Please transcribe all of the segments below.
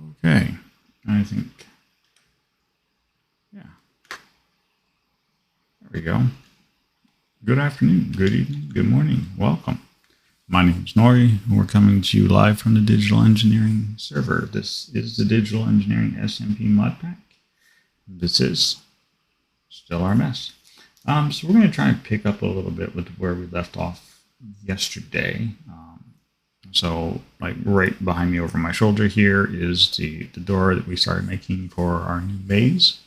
Okay, I think, yeah, there we go. Good afternoon, good evening, good morning, welcome. My name is Nori, and we're coming to you live from the Digital Engineering server. This is the Digital Engineering SMP mod pack. This is still our mess. So we're going to try and pick up a little bit with where we left off yesterday. So like right behind me over my shoulder here is the door that we started making for our new maze.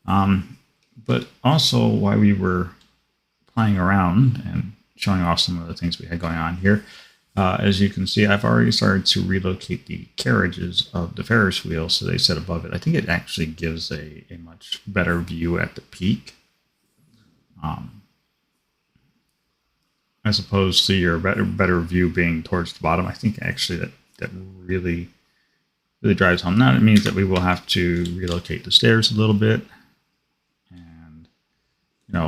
But also while we were playing around and showing off some of the things we had going on here, as you can see, I've already started to relocate the carriages of the Ferris wheel so they sit above it. I think it actually gives a much better view at the peak. As opposed to your better view being towards the bottom. I think actually that really drives home. Now it means that we will have to relocate the stairs a little bit and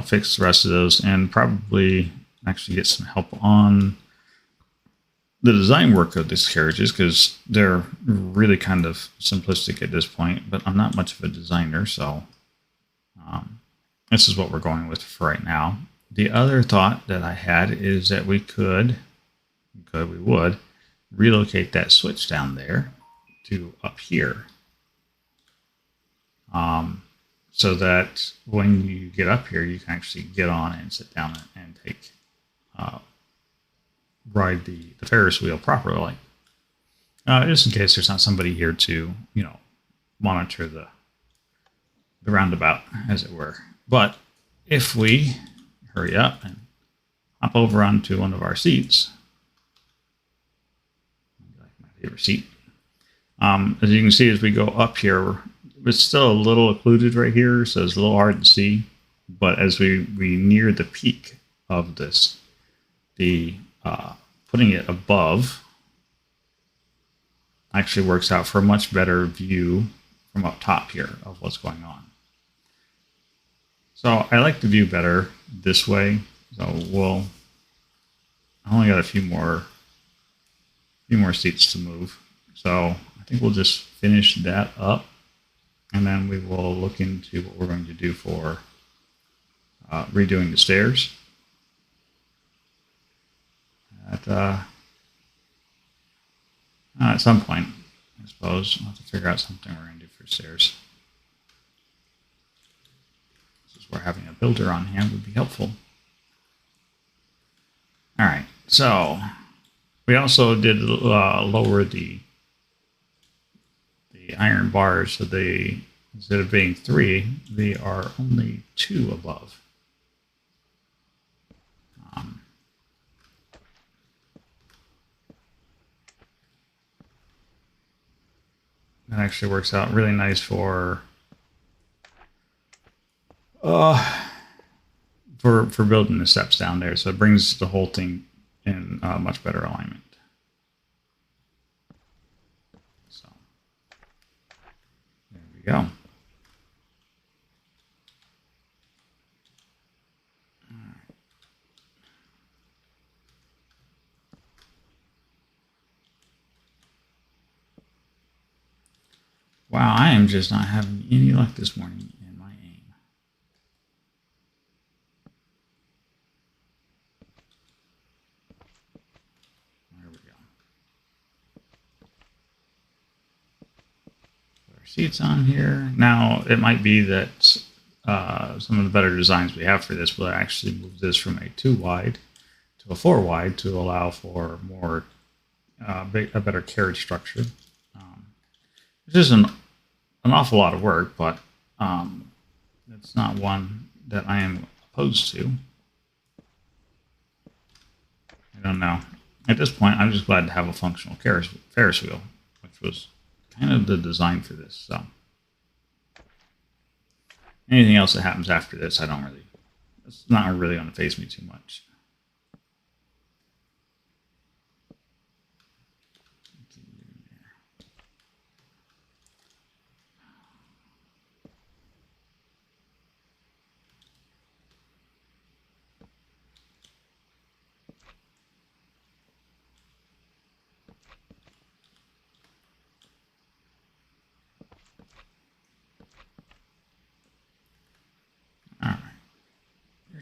fix the rest of those and probably actually get some help on the design work of these carriages because they're really kind of simplistic at this point, but I'm not much of a designer, so this is what we're going with for right now. The other thought that I had is that we would relocate that switch down there to up here. So that when you get up here, you can actually get on and sit down and take, ride the Ferris wheel properly. Just in case there's not somebody here to, monitor the roundabout, as it were. But if we hurry up and hop over onto one of our seats. Like my favorite seat. As you can see, as we go up here, it's still a little occluded right here, so it's a little hard to see. But as we near the peak of this, putting it above actually works out for a much better view from up top here of what's going on. So I like the view better this way. So I only got a few more seats to move. So I think we'll just finish that up, and then we will look into what we're going to do for redoing the stairs. At some point, I suppose we'll have to figure out something we're going to do for stairs. Where having a builder on hand would be helpful. All right, so we also did lower the iron bars, so instead of being 3, they are only 2 above. That actually works out really nice for building the steps down there, so it brings the whole thing in much better alignment. So there we go. Wow, I am just not having any luck this morning in my aim. There we go. Put our seats on here. Now, it might be that some of the better designs we have for this will actually move this from a 2 wide to a 4 wide to allow for more a better carriage structure. Which is an awful lot of work, but it's not one that I am opposed to. I don't know. At this point, I'm just glad to have a functional Ferris wheel, which was kind of the design for this. So anything else that happens after this, it's not really going to faze me too much.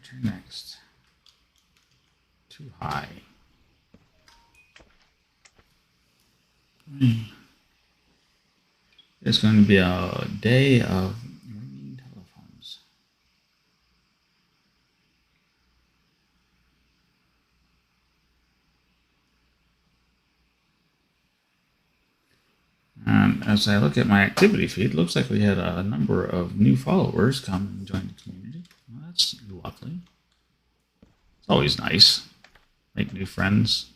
turn next. Too high. It's going to be a day of ringing telephones. And as I look at my activity feed, it looks like we had a number of new followers come and join the community. Well, that's lovely. It's always nice. Make new friends.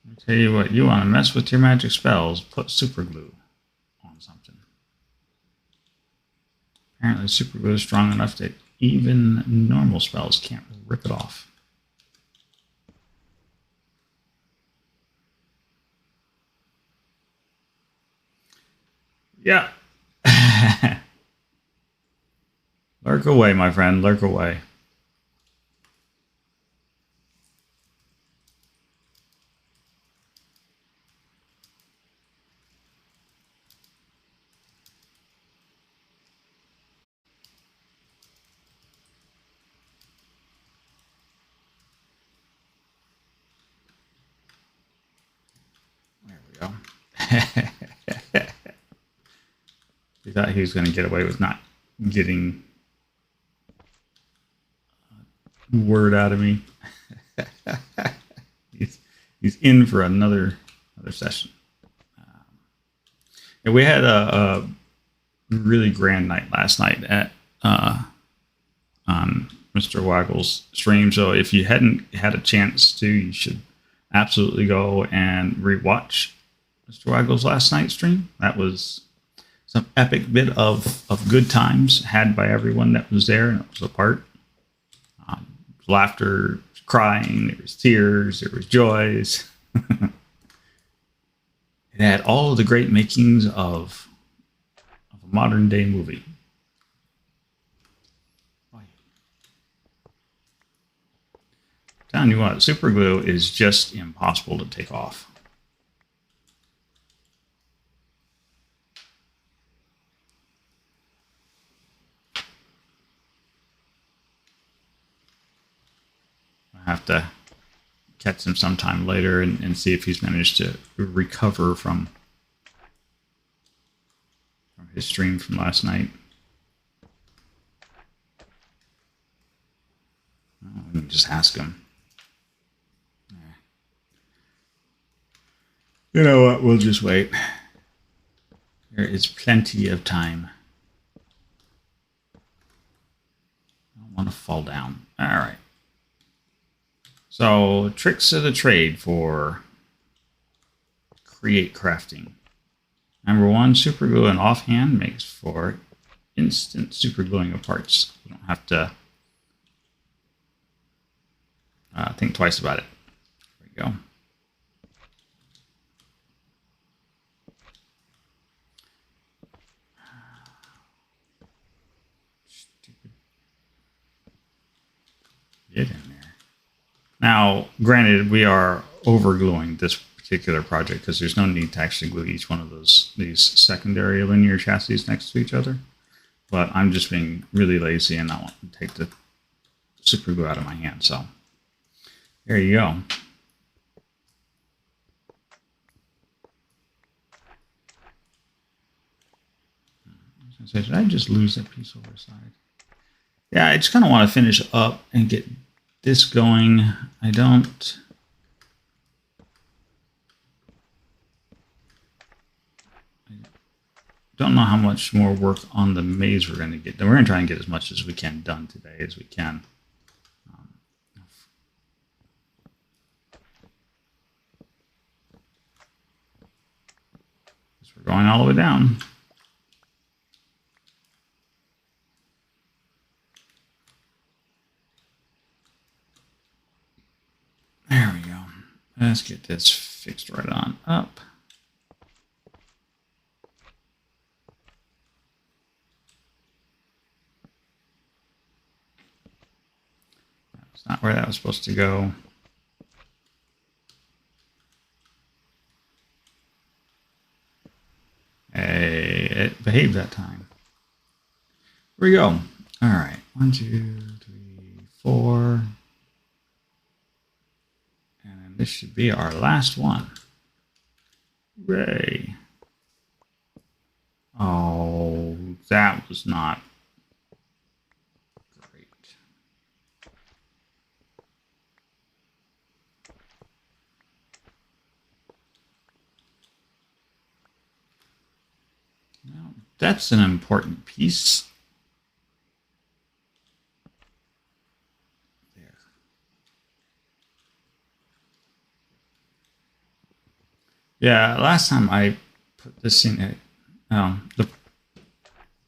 I tell you what, you want to mess with your magic spells, put super glue on something. Apparently super glue is strong enough that even normal spells can't rip it off. Yeah. Lurk away, my friend, lurk away. There we go. He thought he was going to get away with not getting a word out of me. he's in for another session. And we had a really grand night last night at on Mr. Waggle's stream. So if you hadn't had a chance to, you should absolutely go and rewatch Mr. Waggle's last night's stream. That was some epic bit of good times had by everyone that was there and was a part. Laughter, crying, there was tears, there was joys. It had all of the great makings of a modern day movie. Telling you what, super glue is just impossible to take off. I have to catch him sometime later and see if he's managed to recover from his stream from last night. Oh, we can just ask him. You know what? We'll just wait. There is plenty of time. I don't want to fall down. All right. So, tricks of the trade for create crafting. Number one, super glue and offhand makes for instant super gluing of parts. You don't have to think twice about it. There we go. Stupid. Get in there. Now, granted, we are overgluing this particular project because there's no need to actually glue each one of these secondary linear chassis next to each other. But I'm just being really lazy and I want to take the super glue out of my hand. So there you go. Did I just lose that piece over the side? Yeah, I just kind of want to finish up and get this going. I don't know how much more work on the maze we're going to get. We're going to try and get as much as we can done today as we can. We're going all the way down. There we go. Let's get this fixed right on up. not where that was supposed to go. Hey, it behaved that time. Here we go. All right. 1, 2, 3, 4. And then this should be our last one. Hooray. Oh, that was not great. Well, that's an important piece. There. Yeah, last time I put this in, the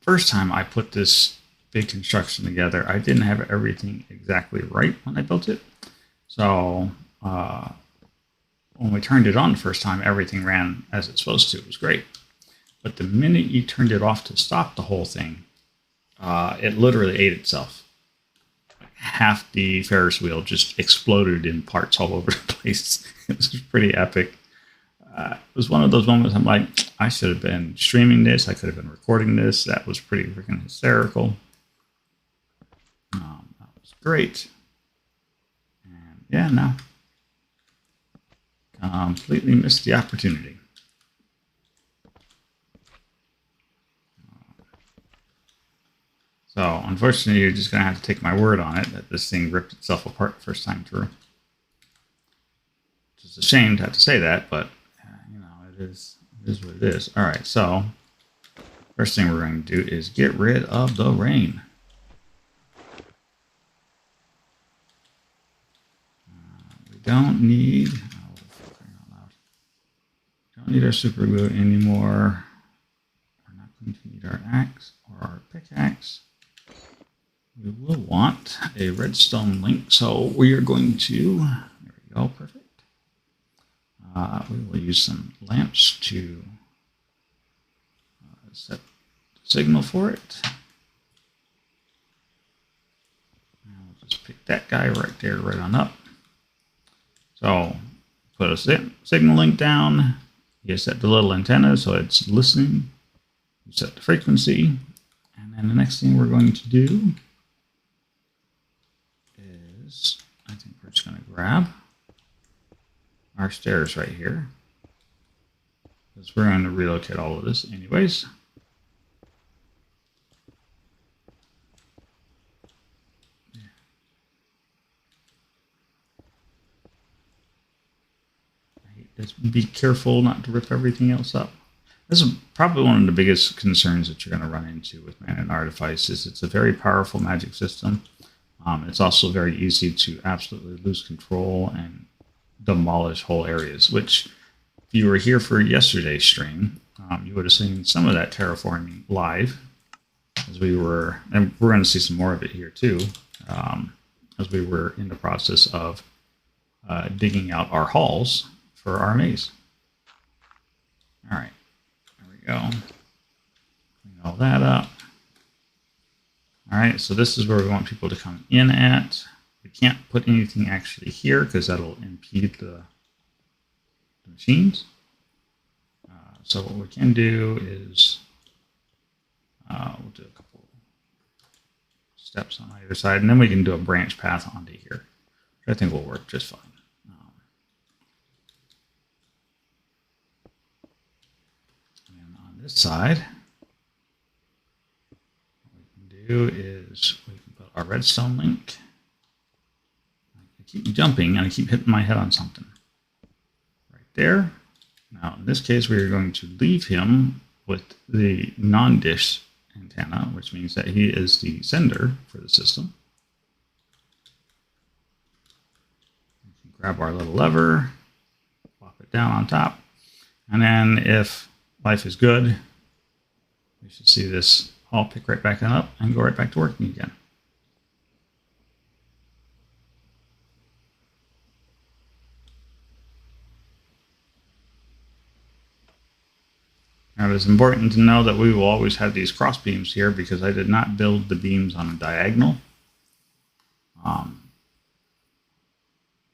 first time I put this big construction together, I didn't have everything exactly right when I built it. So when we turned it on the first time, everything ran as it's supposed to. It was great. But the minute you turned it off to stop the whole thing, it literally ate itself. Half the Ferris wheel just exploded in parts all over the place. It was pretty epic. It was one of those moments I'm like, I should have been streaming this. I could have been recording this. That was pretty freaking hysterical. That was great. And yeah, no. Completely missed the opportunity. So unfortunately, you're just going to have to take my word on it that this thing ripped itself apart the first time through. It's a shame to have to say that, but it is what it is. All right, so first thing we're going to do is get rid of the rain. We don't need our super glue anymore. We're not going to need our axe or our pickaxe. We will want a redstone link, so we are going to, there we go, perfect. We will use some lamps to set the signal for it. And we'll just pick that guy right there, right on up. So put a signal link down. You set the little antenna so it's listening. You set the frequency. And then the next thing we're going to do is, I think we're just going to grab our stairs right here, because we're going to relocate all of this anyways. Just be careful not to rip everything else up. This is probably one of the biggest concerns that you're going to run into with Man and Artifice. Is it's a very powerful magic system. It's also very easy to absolutely lose control and demolish whole areas, which if you were here for yesterday's stream, you would have seen some of that terraforming live as we were, and we're going to see some more of it here too, as we were in the process of digging out our halls for our maze. All right, there we go. Clean all that up. All right, so this is where we want people to come in at. We can't put anything actually here because that'll impede the machines. So what we can do is we'll do a couple steps on either side, and then we can do a branch path onto here, which I think will work just fine. And on this side, what we can do is we can put our redstone link. Keep jumping and I keep hitting my head on something right there. Now in this case we are going to leave him with the non-dish antenna, which means that he is the sender for the system. We can grab our little lever, plop it down on top, and then if life is good, we should see this all pick right back up and go right back to working again. Now, it is important to know that we will always have these cross beams here because I did not build the beams on a diagonal.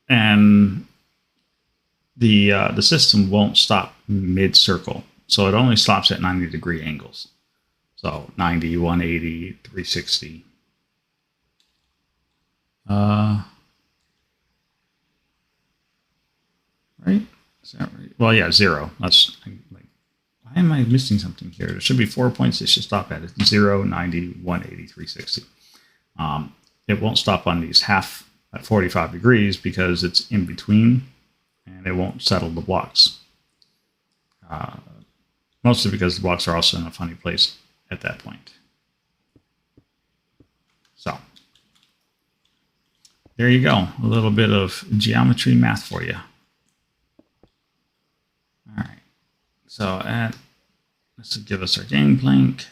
and the system won't stop mid-circle. So it only stops at 90-degree angles. So 90, 180, 360. Right? Is that right? Well, yeah, 0. That's like, why am I missing something here? There should be 4 points it should stop at. It's 0, 90, 180, 360. It won't stop on these half at 45 degrees because it's in between and it won't settle the blocks. Mostly because the blocks are also in a funny place at that point. So there you go. A little bit of geometry math for you. All right. So this will give us our gangplank.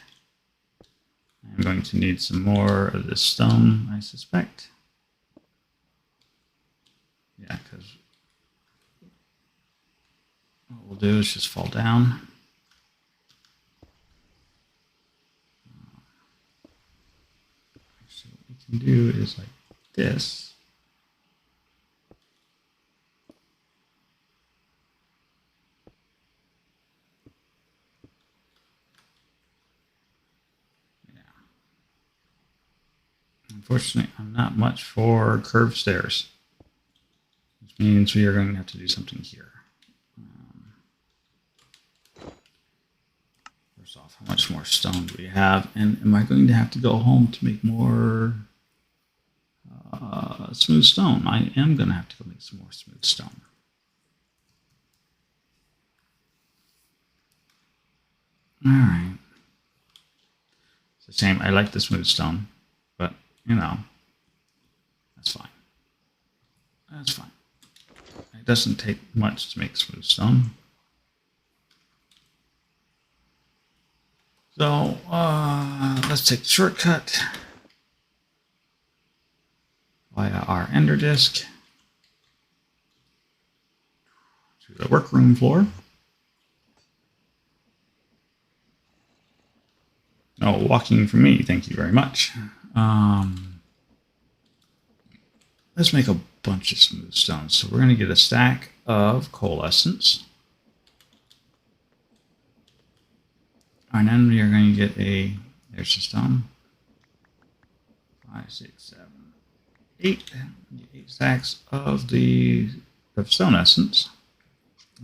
I'm going to need some more of this stone, I suspect. Yeah, because what we'll do is just fall down. Actually, what we can do is like this. Unfortunately, I'm not much for curved stairs, which means we are going to have to do something here. First off, how much more stone do we have? And am I going to have to go home to make more smooth stone? I am going to have to go make some more smooth stone. All right. It's a shame. I like the smooth stone, but you know, that's fine. That's fine. It doesn't take much to make smooth stone. So let's take the shortcut via our ender disk to the workroom floor. No walking for me, thank you very much. Let's make a bunch of smooth stones. So we're going to get a stack of coalescence. And then we are going to get there's the stone. 5, 6, 7, 8. 8 stacks of stone essence.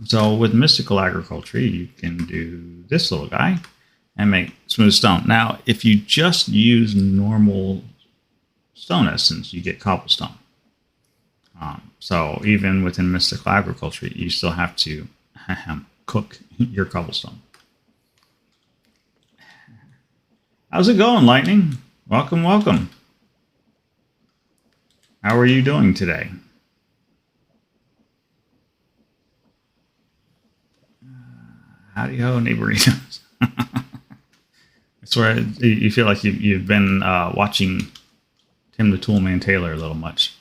So with mystical agriculture, you can do this little guy and make smooth stone. Now, if you just use normal stone essence, you get cobblestone. So even within mystical agriculture, you still have to cook your cobblestone. How's it going, Lightning? Welcome, welcome. How are you doing today? Howdy ho, neighboritos. I swear you feel like you've been watching Tim the Toolman Taylor a little much.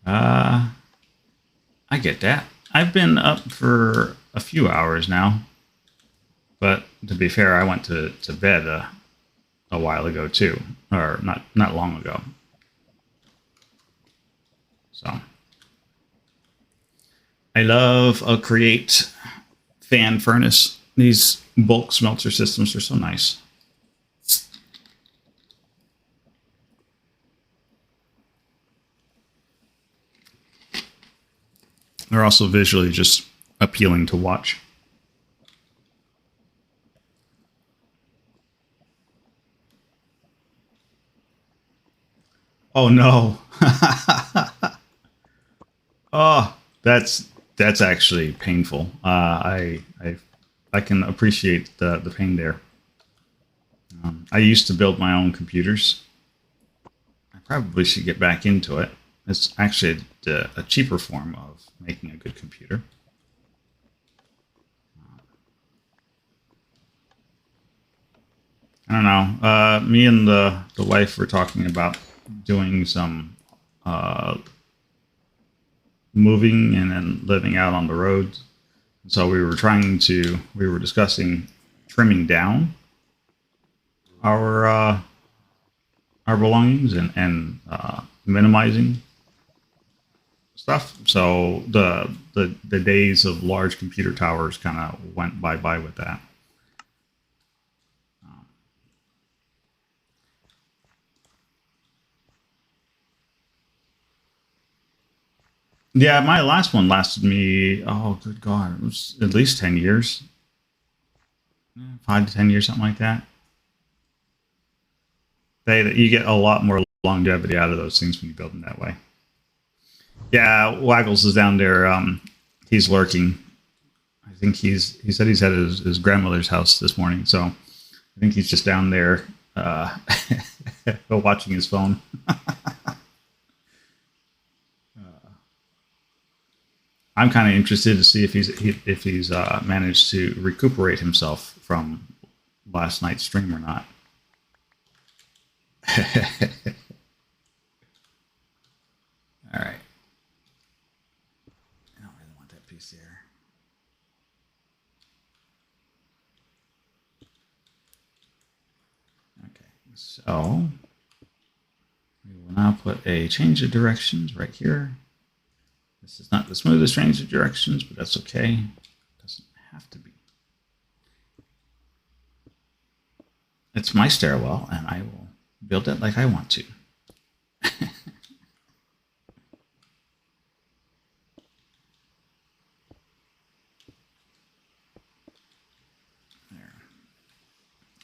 I get that. I've been up for a few hours now, but to be fair, I went to bed a while ago too, or not long ago. So I love a Create fan furnace. These bulk smelter systems are so nice. They're also visually just appealing to watch. Oh no. Oh, that's actually painful. I can appreciate the pain there. I used to build my own computers. I probably should get back into it. It's actually a cheaper form of making a good computer. I don't know. Me and the wife were talking about doing some moving and then living out on the road. So we were discussing trimming down our our belongings and minimizing stuff. So the days of large computer towers kind of went bye with that. Yeah, my last one lasted me, oh, good God, it was at least 10 years, 5 to 10 years, something like that. You get a lot more longevity out of those things when you build them that way. Yeah, Waggles is down there. He's lurking. I think he said he's at his grandmother's house this morning, so I think he's just down there watching his phone. I'm kind of interested to see if he's managed to recuperate himself from last night's stream or not. All right. I don't really want that piece there. Okay, so we will now put a change of directions right here. This is not the smoothest change of directions, but that's okay. It doesn't have to be. It's my stairwell, and I will build it like I want to. There.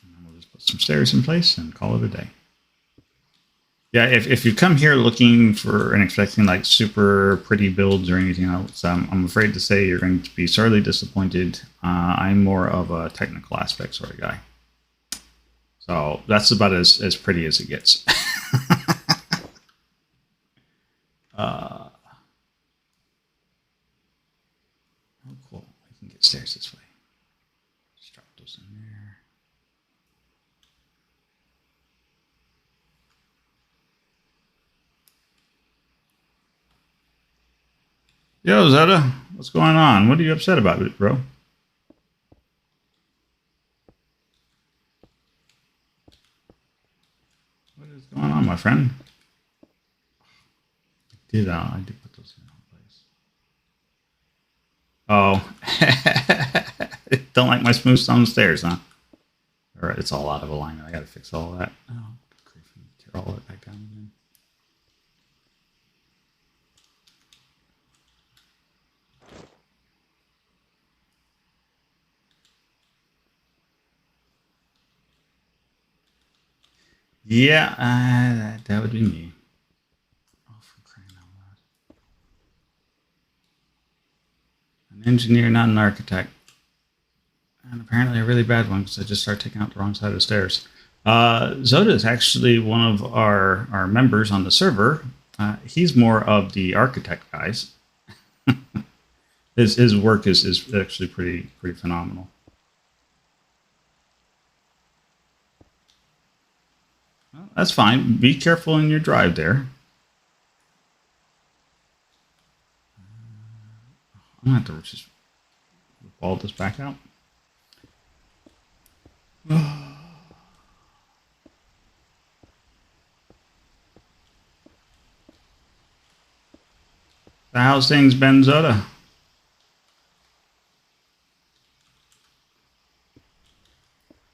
And then we'll just put some stairs in place and call it a day. Yeah, if you come here looking for and expecting like super pretty builds or anything else, I'm afraid to say you're going to be sorely disappointed. I'm more of a technical aspect sort of guy. So that's about as pretty as it gets. Oh, cool. I can get stairs this way. Just drop those in there. Yo, Zeta, what's going on? What are you upset about, bro? What is going on, my friend? I did put those in place. Oh, don't like my smooth stone stairs, huh? All right, it's all out of alignment. I got to fix all that. Oh, good grief. Tear all that back down again. Yeah, that would be me. Oh, for crying out loud. An engineer, not an architect. And apparently a really bad one because I just started taking out the wrong side of the stairs. Zoda is actually one of our members on the server. He's more of the architect guys. His work is actually pretty phenomenal. Well, that's fine. Be careful in your drive there. I'm going to have to just ball this back out. How's things been, Zoda?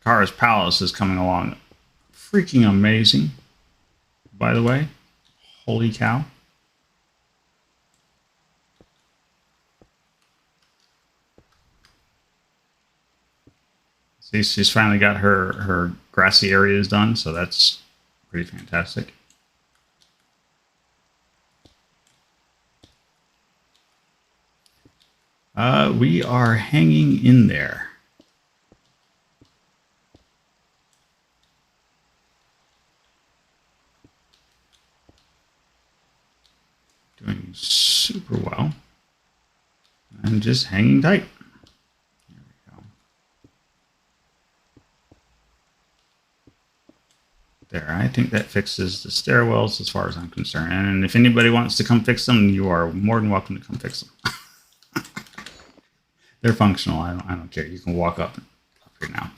Kara's Palace is coming along freaking amazing, by the way. Holy cow. See, she's finally got her grassy areas done, so that's pretty fantastic. We are hanging in there. Doing super well. And just hanging tight. There we go. There, I think that fixes the stairwells as far as I'm concerned. And if anybody wants to come fix them, you are more than welcome to come fix them. They're functional. I don't care. You can walk up here now.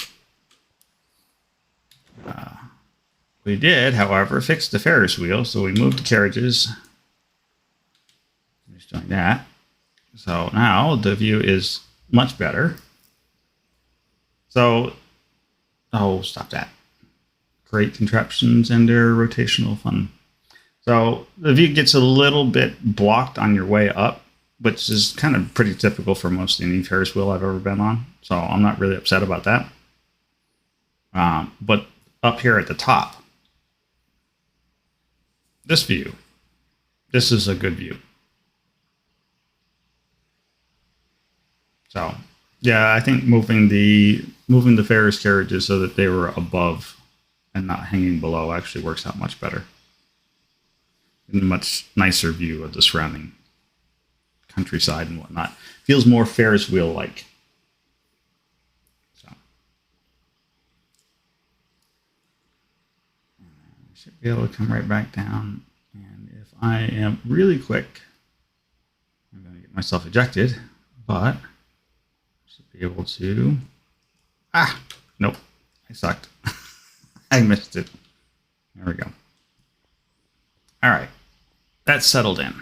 We did, however, fix the Ferris wheel, so we moved the carriages. Just doing that. So now the view is much better. So, oh, stop that. Great contraptions and their rotational fun. So the view gets a little bit blocked on your way up, which is kind of pretty typical for most any Ferris wheel I've ever been on. So I'm not really upset about that. But up here at the top, this view, this is a good view. So yeah, I think moving the Ferris carriages so that they were above and not hanging below actually works out much better. And a much nicer view of the surrounding countryside and whatnot. Feels more Ferris wheel like. So we should be able to come right back down. And if I am really quick, I'm going to get myself ejected, but I should be able to. Nope, I sucked. I missed it. There we go. All right, that's settled in.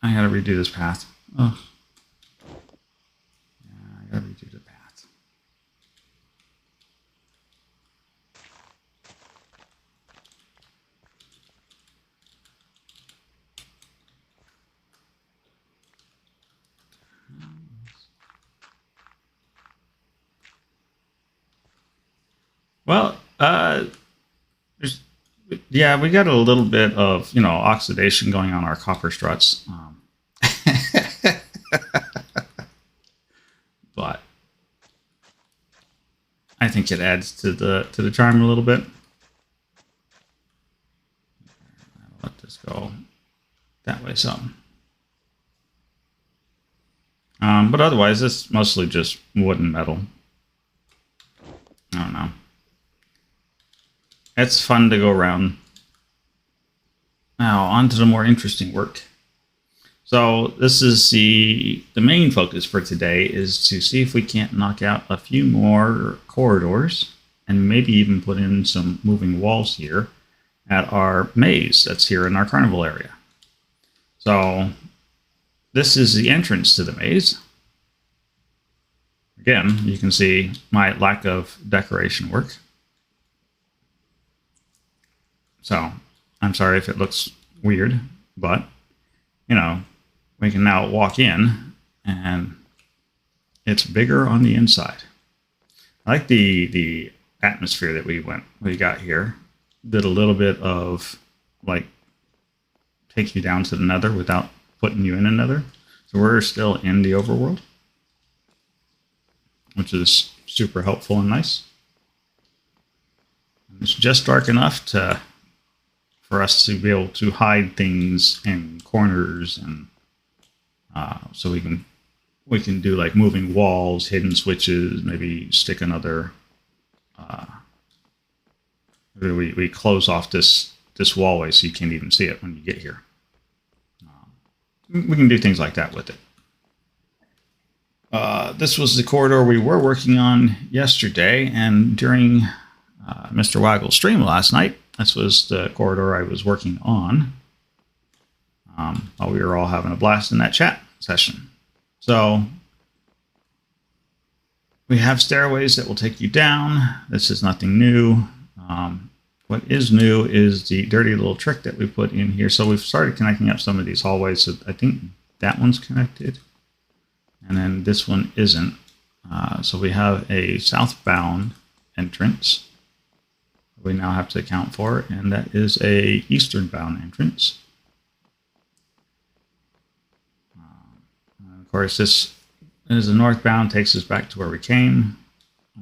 I gotta redo this path. Oh, yeah, I gotta redo the path. Well, yeah, we got a little bit of, oxidation going on our copper struts. But I think it adds to the charm a little bit. I'll let this go that way some. But otherwise, it's mostly just wood and metal. I don't know. It's fun to go around. Now, on to the more interesting work. So this is the main focus for today, is to see if we can't knock out a few more corridors and maybe even put in some moving walls here at our maze that's here in our carnival area. So this is the entrance to the maze. Again, you can see my lack of decoration work. So I'm sorry if it looks weird, but we can now walk in and it's bigger on the inside. I like the atmosphere that we got here. Did a little bit of like take you down to the nether without putting you in another. So we're still in the overworld, which is super helpful and nice. And it's just dark enough for us to be able to hide things in corners, and so we can do like moving walls, hidden switches, maybe stick another. We close off this wallway so you can't even see it when you get here. We can do things like that with it. This was the corridor we were working on yesterday, and during Mr. Waggle's stream last night, this was the corridor I was working on while we were all having a blast in that chat session. So we have stairways that will take you down. This is nothing new. What is new is the dirty little trick that we put in here. So we've started connecting up some of these hallways. So I think that one's connected, and then this one isn't. So we have a southbound entrance we now have to account for, and that is a eastern-bound entrance. Of course, this is a northbound, takes us back to where we came.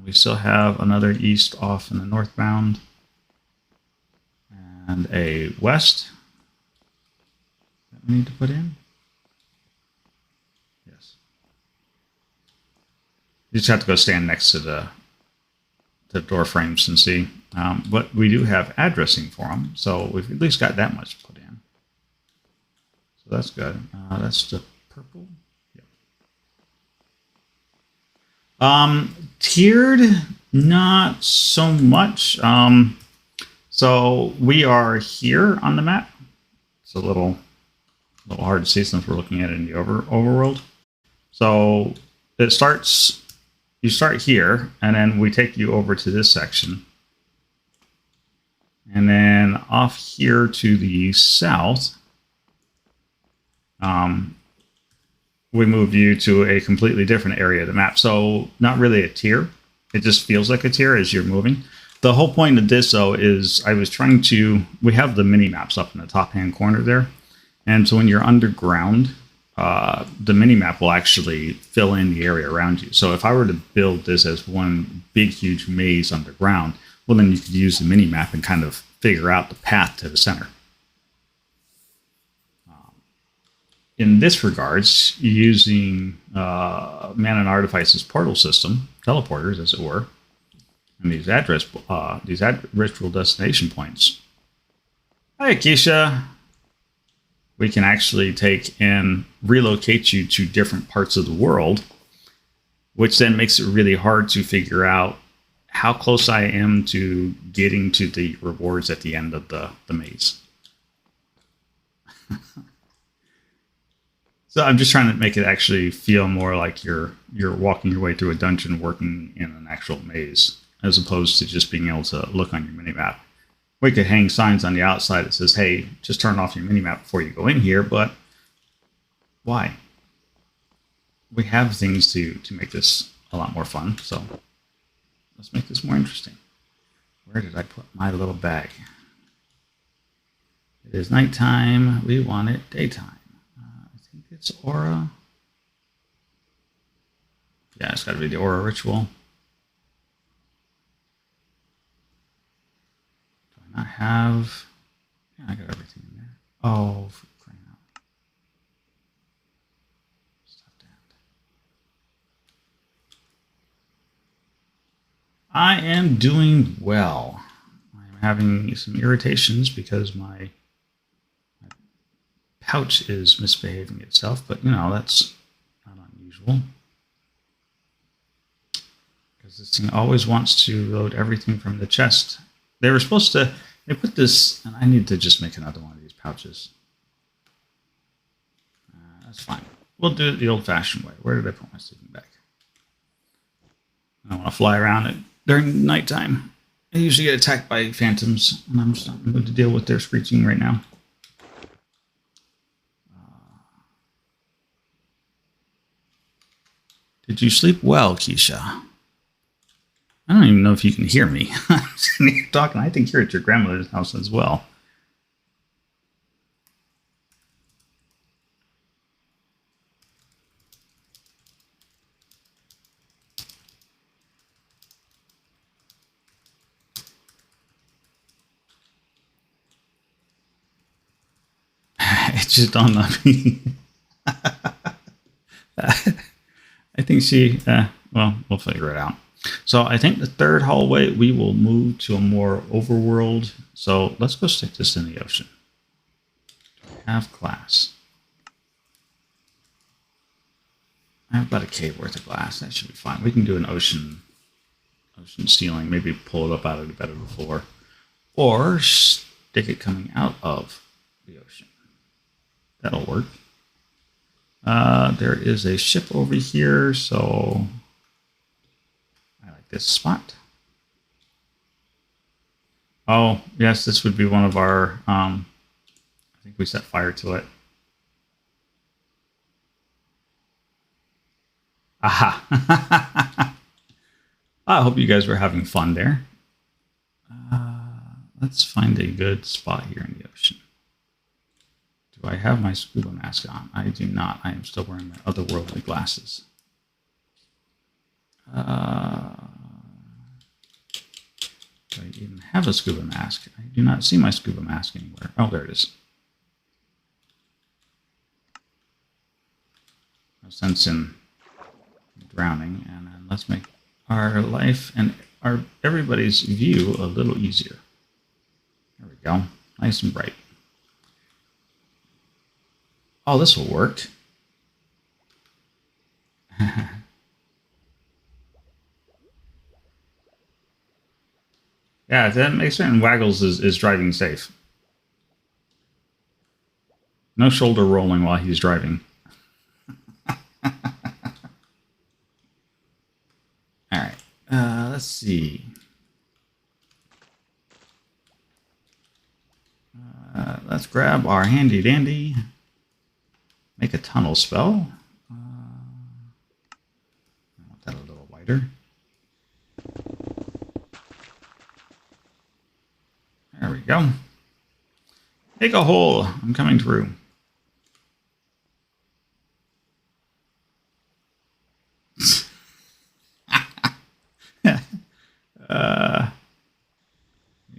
We still have another east off in the northbound, and a west that we need to put in. Yes. You just have to go stand next to the door frames and see. But we do have addressing for them, so we've at least got that much put in. So that's good. That's the purple. Yep. Tiered, not so much. So we are here on the map. It's a little hard to see since we're looking at it in the overworld. So it starts, you start here, and then we take you over to this section. And then off here to the south, we move you to a completely different area of the map. So not really a tier. It just feels like a tier as you're moving. The whole point of this, though, is I was trying to... We have the mini-maps up in the top-hand corner there. And so when you're underground, the mini-map will actually fill in the area around you. So if I were to build this as one big, huge maze underground, well, then you could use the mini-map and kind of figure out the path to the center. In this regards, using Man and Artifice's portal system, teleporters, as it were, and these ritual destination points. Hi, Keisha. We can actually take and relocate you to different parts of the world, which then makes it really hard to figure out how close I am to getting to the rewards at the end of the maze. So I'm just trying to make it actually feel more like you're walking your way through a dungeon, working in an actual maze, as opposed to just being able to look on your minimap. We could hang signs on the outside that says, hey, just turn off your minimap before you go in here, but why? We have things to make this a lot more fun, so let's make this more interesting. Where did I put my little bag? It is nighttime. We want it daytime. I think it's aura. Yeah, it's got to be the aura ritual. Do I not have... Yeah, I got everything in there. Oh, for crying out. Stop that. I am doing well. I'm having some irritations because my pouch is misbehaving itself, but you know, that's not unusual. Because this thing always wants to load everything from the chest. They were supposed to, they put this, and I need to just make another one of these pouches. That's fine. We'll do it the old-fashioned way. Where did I put my sleeping bag? I don't want to fly around it during nighttime. I usually get attacked by phantoms, and I'm just not going to deal with their screeching right now. Did you sleep well, Keisha? I don't even know if you can hear me. I'm sitting here talking. I think you're at your grandmother's house as well. It just dawned on me. I think she, well, we'll figure it out. So I think the third hallway, we will move to a more overworld. So let's go stick this in the ocean. Have glass. I have about a cave worth of glass. That should be fine. We can do an ocean ceiling. Maybe pull it up out of the bed of the floor. Or stick it coming out of the ocean. That'll work. There is a ship over here, so I like this spot. Oh, yes, this would be one of our, I think we set fire to it. Aha! I hope you guys were having fun there. Let's find a good spot here in the ocean. Do I have my scuba mask on? I do not. I am still wearing my otherworldly glasses. Do I even have a scuba mask? I do not see my scuba mask anywhere. Oh, there it is. No sense in drowning, and then let's make our life and everybody's view a little easier. There we go. Nice and bright. Oh, this will work. Yeah, that makes certain Waggles is driving safe. No shoulder rolling while he's driving. All right. Let's see. Let's grab our handy dandy. Make a tunnel spell. I want that a little wider. There we go. Make a hole. I'm coming through.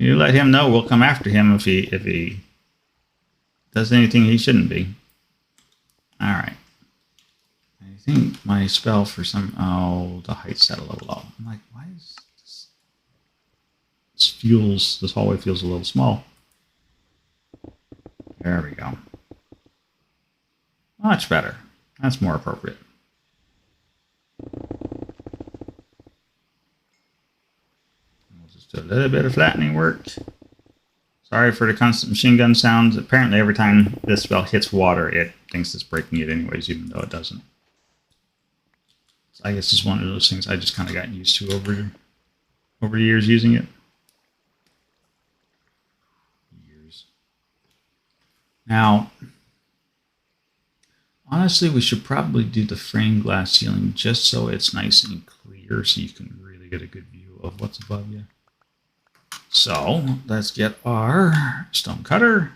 You let him know. We'll come after him if he does anything he shouldn't be. All right. I think my spell for some... Oh, the height's set a little low. I'm like, why is this... This hallway feels a little small. There we go. Much better. That's more appropriate. We'll just do a little bit of flattening work. Sorry for the constant machine gun sounds. Apparently every time this spell hits water, it thinks it's breaking it anyways, even though it doesn't. So I guess it's one of those things I just kind of gotten used to over the years using it. Now, honestly, we should probably do the frame glass ceiling just so it's nice and clear so you can really get a good view of what's above you. So let's get our stone cutter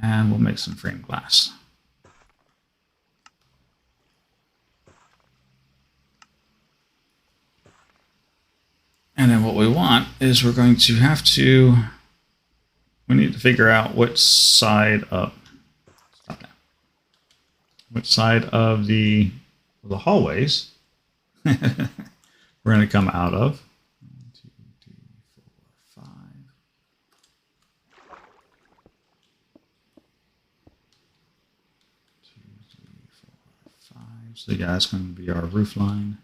and we'll make some frame glass. And then what we want is we need to figure out which side of the hallways we're going to come out of. 1, 2, 3, 4, 5. 2, 3, 4, 5. So yeah, that's going to be our roof line.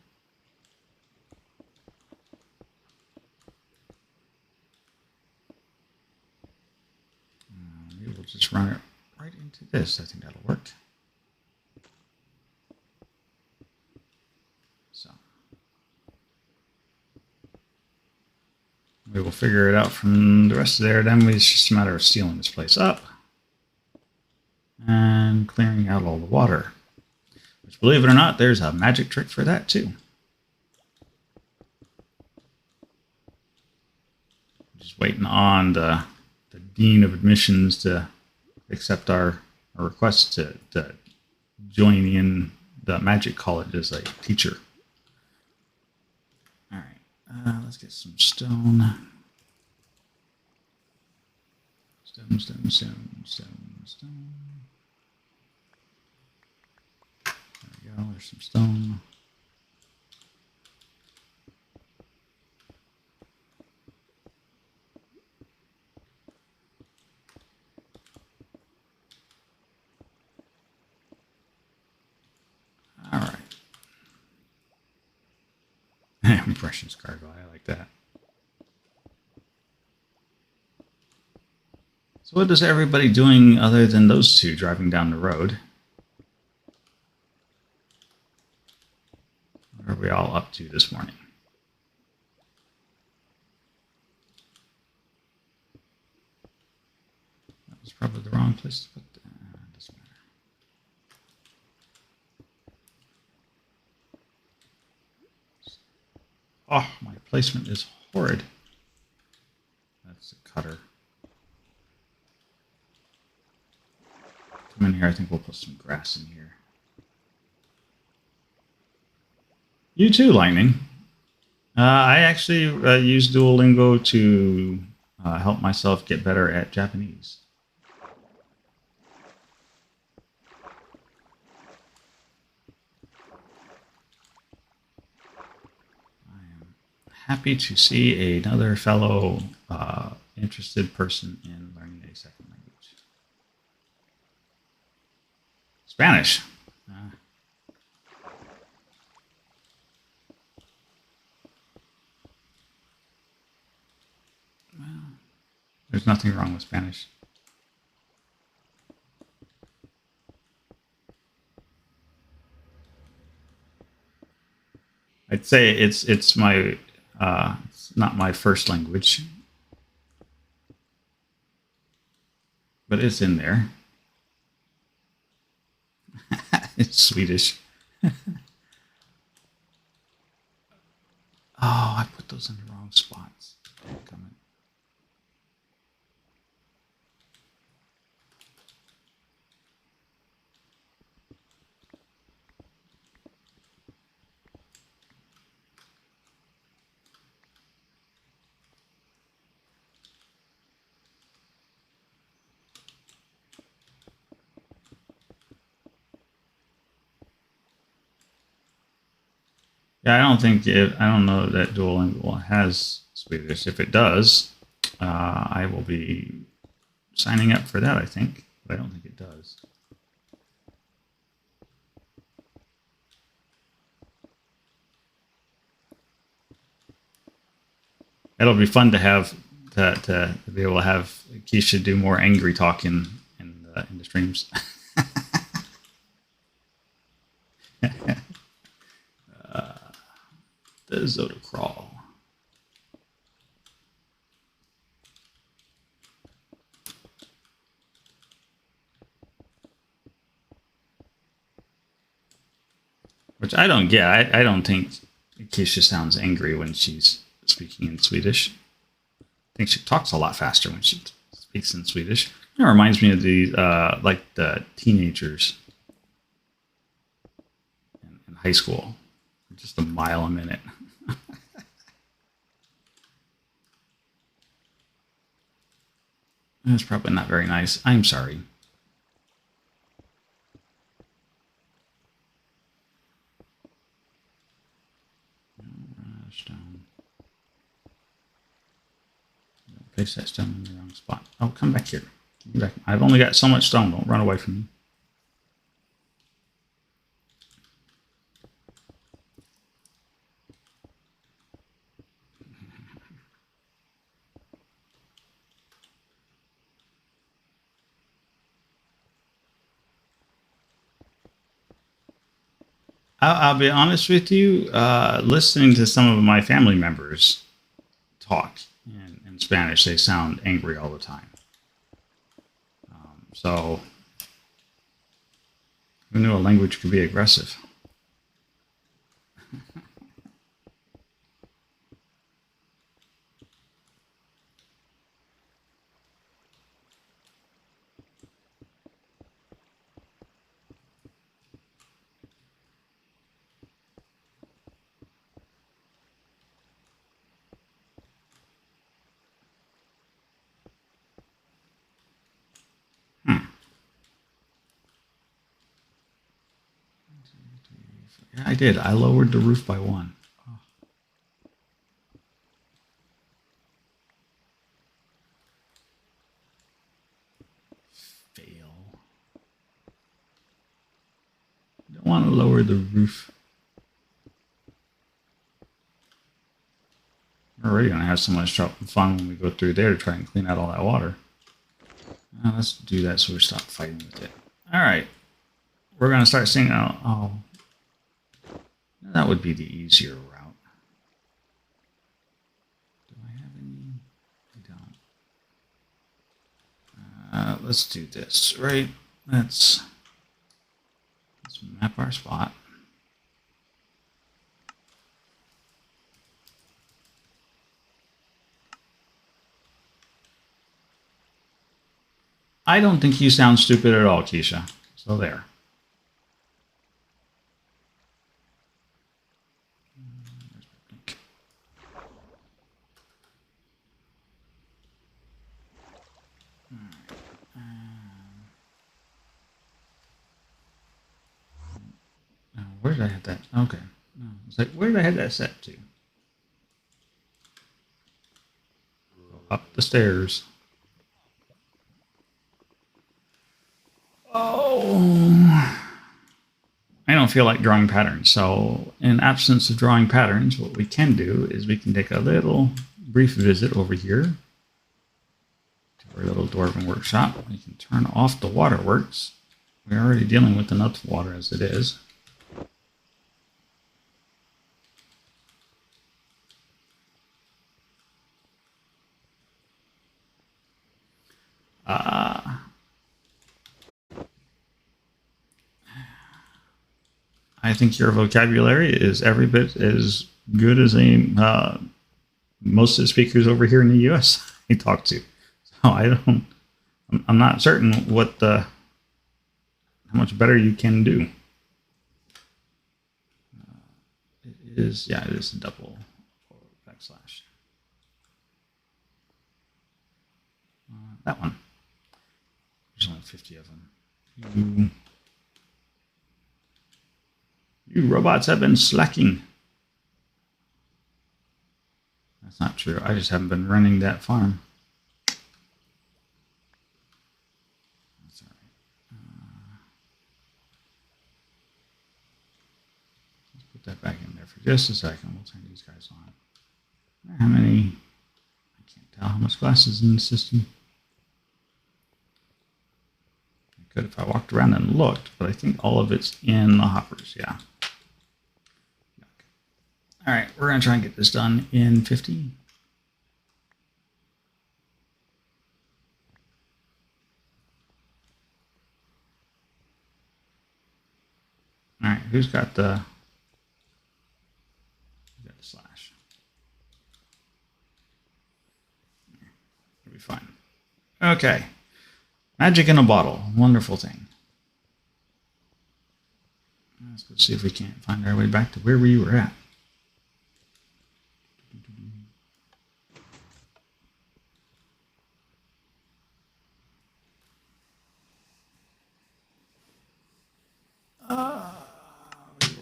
Maybe we'll just run it right into this. I think that'll work. So we will figure it out from the rest of there. Then it's just a matter of sealing this place up and clearing out all the water. Which, believe it or not, there's a magic trick for that too. Just waiting on the Dean of Admissions to accept our request to join in the Magic College as a teacher. All right, let's get some stone. Stone. There we go, there's some stone. All right. Impressions cargo, I like that. So what is everybody doing other than those two driving down the road? What are we all up to this morning? That was probably the wrong place to put that. Doesn't matter. Oh, my placement is horrid. That's a cutter. Come in here, I think we'll put some grass in here. You too, Lightning. I actually use Duolingo to help myself get better at Japanese. Happy to see another fellow interested person in learning a second language. Spanish. There's nothing wrong with Spanish. I'd say it's my it's not my first language, but it's in there. It's Swedish. Oh, I put those in the wrong spots. Yeah, I don't know that Duolingo has Swedish. If it does, I will be signing up for that, I think. But I don't think it does. It'll be fun to have to be able to have Keisha do more angry talk in the streams. The Zoda crawl. Which I don't get. I don't think Keisha sounds angry when she's speaking in Swedish. I think she talks a lot faster when she speaks in Swedish. It reminds me of the like the teenagers in high school, just a mile a minute. That's probably not very nice. I'm sorry. Stone. Place that stone in the wrong spot. Oh, come back here. Come back. I've only got so much stone. Don't run away from me. I'll be honest with you. Listening to some of my family members talk in Spanish, they sound angry all the time. So, who knew a language could be aggressive? Yeah, I did. I lowered the roof by 1. Oh. Fail. I don't want to lower the roof. We're already going to have so much fun when we go through there to try and clean out all that water. Now let's do that so we stop fighting with it. All right. We're going to start singing out. Oh. That would be the easier route. Do I have any? I don't. Let's do this, right? Let's map our spot. I don't think you sound stupid at all, Keisha. So there. Where did I have that? Okay. No, it's like, where did I have that set to? Up the stairs. Oh. I don't feel like drawing patterns. So in absence of drawing patterns, what we can do is we can take a little brief visit over here. for a little dwarven workshop. We can turn off the waterworks. We're already dealing with enough water as it is. I think your vocabulary is every bit as good as most of the speakers over here in the U.S. I talk to. So I'm not certain how much better you can do. It is a double backslash. That one. There's only 50 of them. You robots have been slacking. That's not true. I just haven't been running that farm. That's all right. Let's put that back in there for just a second. We'll turn these guys on. How many? I can't tell how much glass is in the system. I could if I walked around and looked, but I think all of it's in the hoppers. Yeah. All right, we're going to try and get this done in 50. All right, who's got the slash? It'll be fine. Okay, magic in a bottle, wonderful thing. Let's go see if we can't find our way back to where we were at. We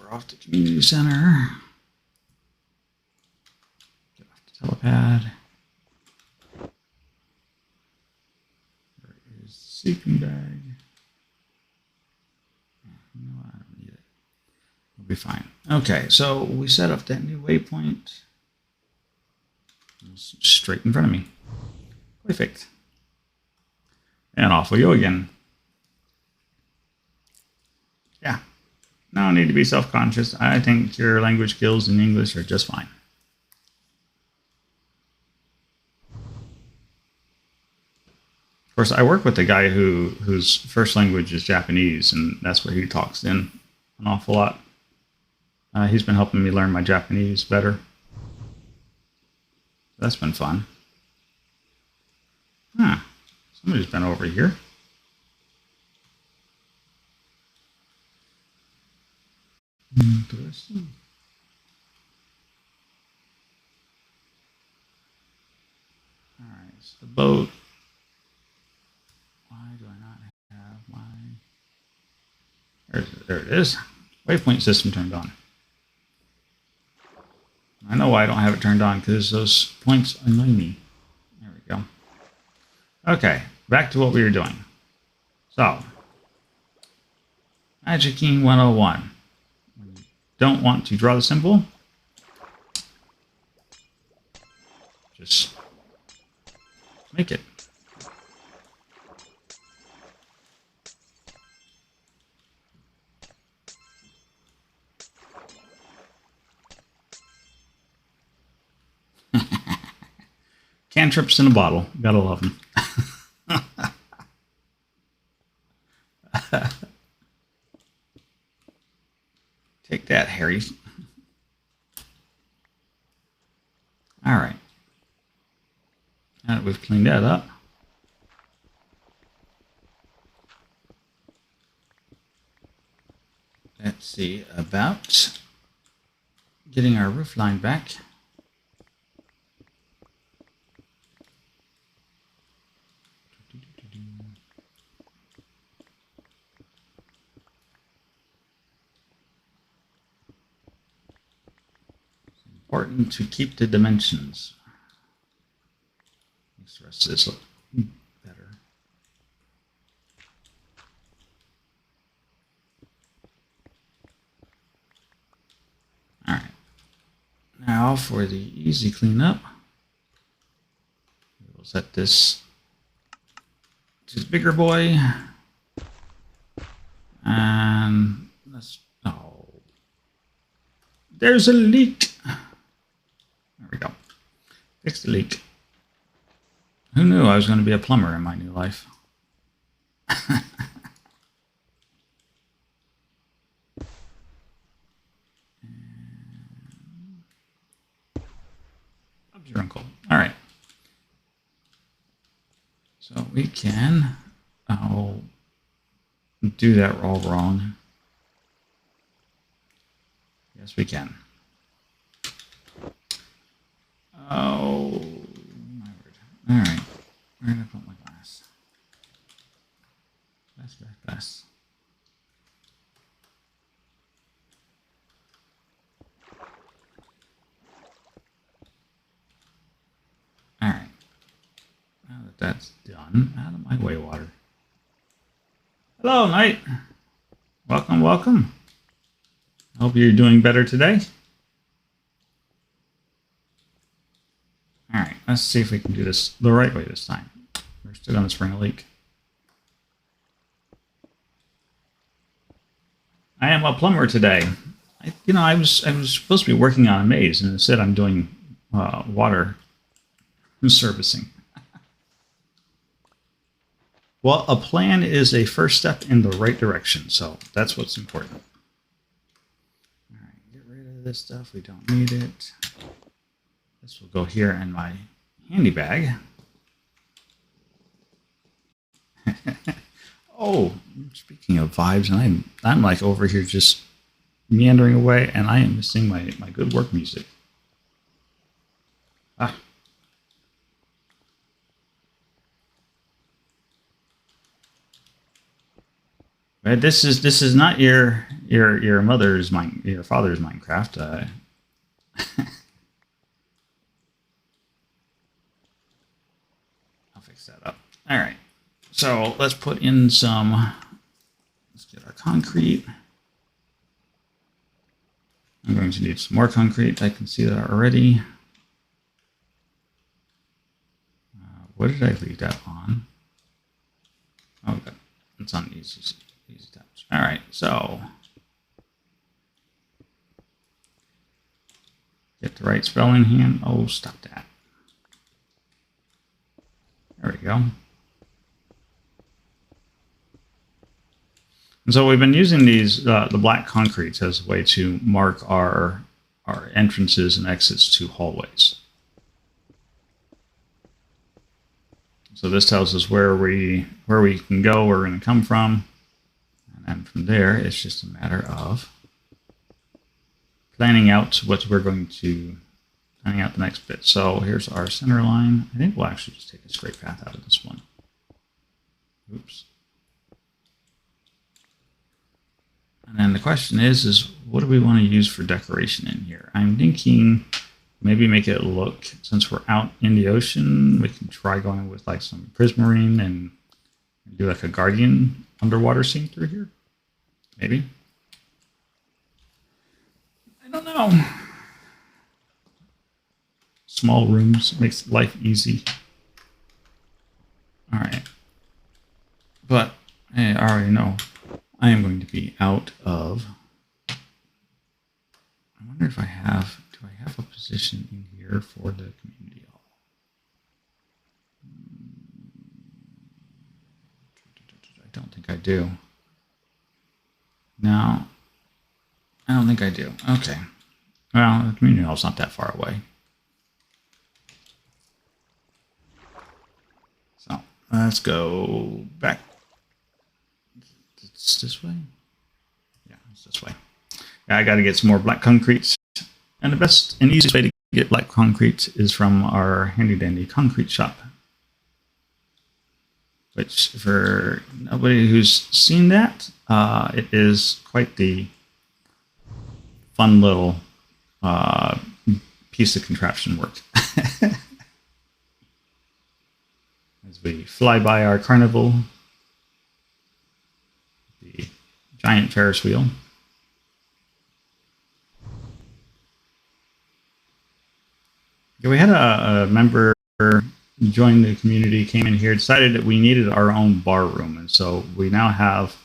were off the community center. Get off the telepad. Where is the sleeping bag? No, I don't need it. We'll be fine. Okay, so we set up that new waypoint. It's straight in front of me. Perfect. And off we go again. Yeah. No need to be self-conscious. I think your language skills in English are just fine. Of course, I work with a guy whose first language is Japanese, and that's what he talks in an awful lot. He's been helping me learn my Japanese better. That's been fun. Huh. Somebody's been over here. Interesting. All right, so the boat. Why do I not have my... There it is. Waypoint system turned on. I know why I don't have it turned on, because those points annoy me. There we go. Okay, back to what we were doing. So, Magicking 101. When you don't want to draw the symbol, just make it. Cantrips in a bottle. Gotta love them. Take that, Harry. All right. Now that we've cleaned that up, let's see about getting our roof line back. Important to keep the dimensions. Makes the rest of this look better. All right. Now for the easy cleanup, we'll set this to the bigger boy. And let's, oh, there's a leak. There we go. Fix the leak. Who knew I was going to be a plumber in my new life? Your uncle. All right. So we can do that all wrong. Yes, we can. Oh, my word. All right. Where did I put my glass? Glass. All right. Now that that's done, out of my way, water. Hello, Knight. Welcome, welcome. I hope you're doing better today. All right, let's see if we can do this the right way this time. We're still going to spring a leak. I am a plumber today. I was supposed to be working on aMaze, and instead I'm doing water servicing. Well, a plan is a first step in the right direction, so that's what's important. All right, get rid of this stuff. We don't need it. This will go here in my handy bag. Oh, speaking of vibes, and I'm like over here just meandering away, and I am missing my good work music. Ah. Right, this is not your mother's your father's Minecraft. I'll fix that up. All right, so let's put in some. Let's get our concrete. I'm going to need some more concrete. I can see that already. What did I leave that on? Oh, good. It's on easy touch. All right, so get the right spelling hand. Oh, stop that. There we go. And so we've been using these the black concretes as a way to mark our entrances and exits to hallways. So this tells us where we can go, where we're going to come from. And from there, it's just a matter of planning out planning out the next bit. So here's our center line. I think we'll actually just take a straight path out of this one. Oops. And then the question is what do we want to use for decoration in here? I'm thinking maybe make it look, since we're out in the ocean, we can try going with like some prismarine and do like a guardian underwater scene through here. Maybe. I don't know. Small rooms makes life easy. All right. But hey, I already know I am going to be out of. I wonder if do I have a position in here for the community hall? I don't think I do. No, I don't think I do. Okay. Well, the community hall's not that far away. So let's go back. It's this way? Yeah, it's this way. Yeah, I got to get some more black concrete. And the best and easiest way to get black concrete is from our handy dandy concrete shop. Which, for nobody who's seen that, it is quite the fun little piece of contraption work. As we fly by our carnival, the giant Ferris wheel. Yeah, we had a member joined the community, came in here, decided that we needed our own bar room. And so we now have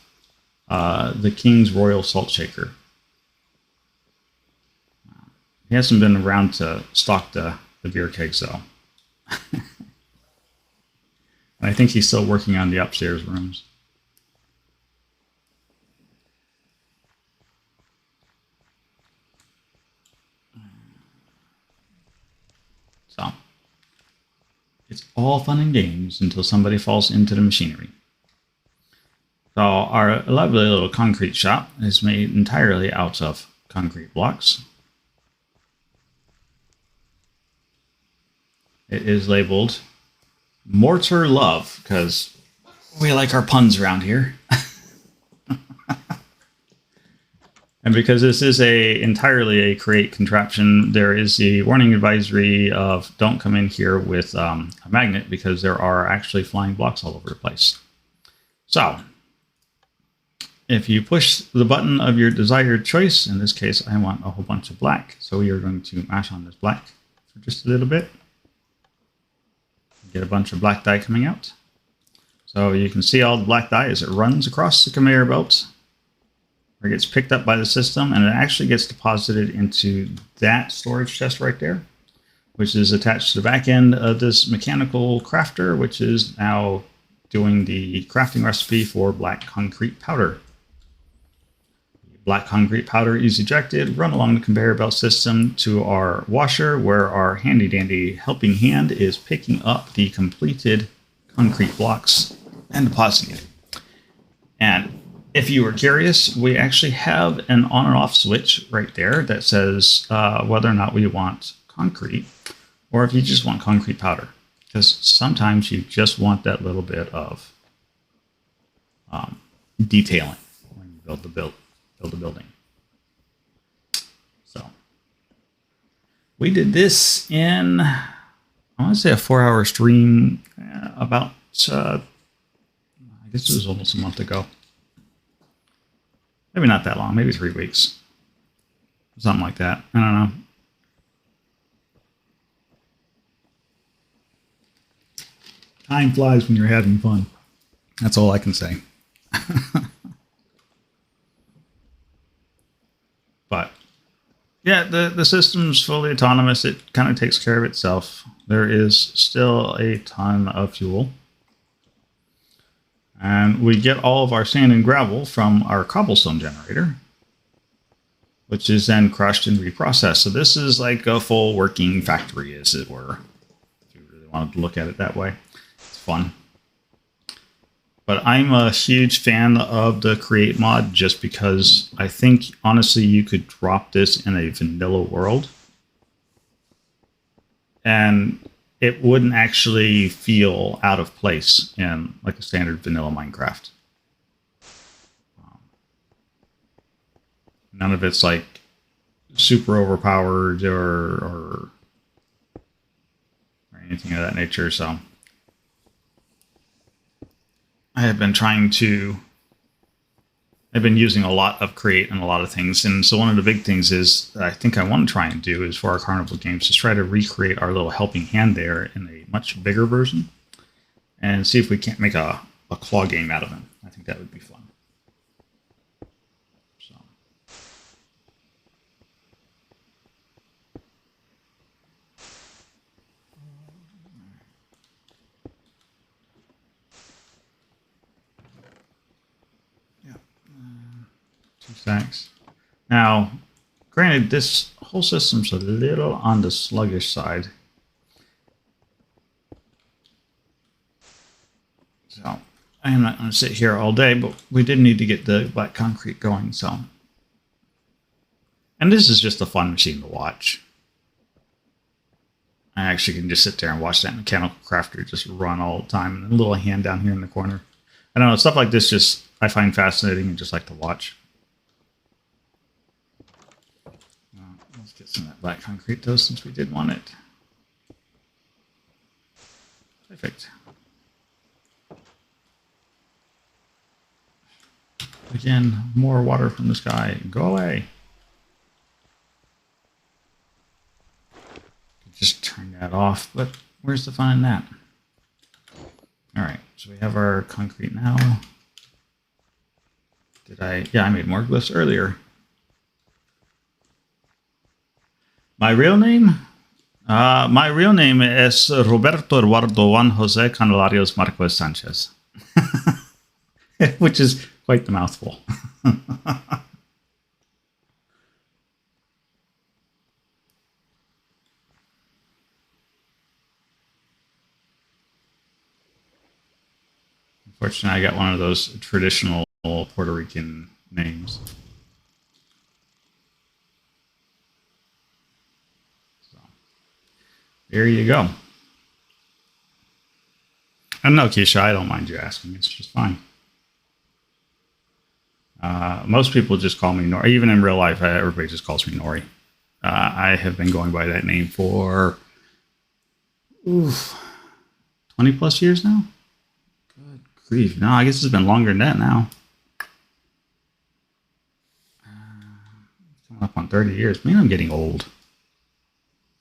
the King's Royal Salt Shaker. He hasn't been around to stock the beer kegs, though. And I think he's still working on the upstairs rooms. So it's all fun and games until somebody falls into the machinery. So our lovely little concrete shop is made entirely out of concrete blocks. It is labeled Mortar Love because we like our puns around here. And because this is entirely a crate contraption, there is the warning advisory of don't come in here with a magnet because there are actually flying blocks all over the place. So if you push the button of your desired choice, in this case, I want a whole bunch of black. So we are going to mash on this black for just a little bit. Get a bunch of black dye coming out. So you can see all the black dye as it runs across the conveyor belt. It gets picked up by the system, and it actually gets deposited into that storage chest right there, which is attached to the back end of this mechanical crafter, which is now doing the crafting recipe for black concrete powder. Black concrete powder is ejected, run along the conveyor belt system to our washer, where our handy dandy helping hand is picking up the completed concrete blocks and depositing it. And if you were curious, we actually have an on and off switch right there that says whether or not we want concrete or if you just want concrete powder. Because sometimes you just want that little bit of detailing when you build a building. So we did this in, I want to say a 4-hour stream about, I guess it was almost a month ago. Maybe not that long, maybe 3 weeks. Something like that. I don't know. Time flies when you're having fun. That's all I can say. But yeah, the system's fully autonomous. It kind of takes care of itself. There is still a ton of fuel. And we get all of our sand and gravel from our cobblestone generator, which is then crushed and reprocessed. So this is like a full working factory, as it were, if you really wanted to look at it that way. It's fun. But I'm a huge fan of the Create mod just because I think, honestly, you could drop this in a vanilla world and it wouldn't actually feel out of place in like a standard vanilla Minecraft. None of it's like super overpowered or anything of that nature. So I have been I've been using a lot of Create and a lot of things. And so one of the big things is that I think I want to try and do is for our carnival games is try to recreate our little helping hand there in a much bigger version and see if we can't make a claw game out of him. I think that would be fun. So. Yeah. 2 stacks. Now, granted, this whole system's a little on the sluggish side. So, I'm not going to sit here all day, but we did need to get the black concrete going, so. And this is just a fun machine to watch. I actually can just sit there and watch that mechanical crafter just run all the time, and a little hand down here in the corner. I don't know, stuff like this just I find fascinating and just like to watch. Let's get some of that black concrete though, since we did want it. Perfect. Again, more water from the sky. Go away. Just turn that off, but where's the fun in that? So we have our concrete now. Yeah, I made more glyphs earlier. My real name? My real name is Roberto Eduardo Juan Jose Candelarios Marquez Sanchez. Which is quite the mouthful. Unfortunately, I got one of those traditional Puerto Rican names. So, there you go. And no, Keisha, I don't mind you asking. It's just fine. Most people just call me Nori. Even in real life, everybody just calls me Nori. I have been going by that name for 20 plus years now. Good grief. No, I guess it's been longer than that now. Coming up on 30 years. Man, I'm getting old.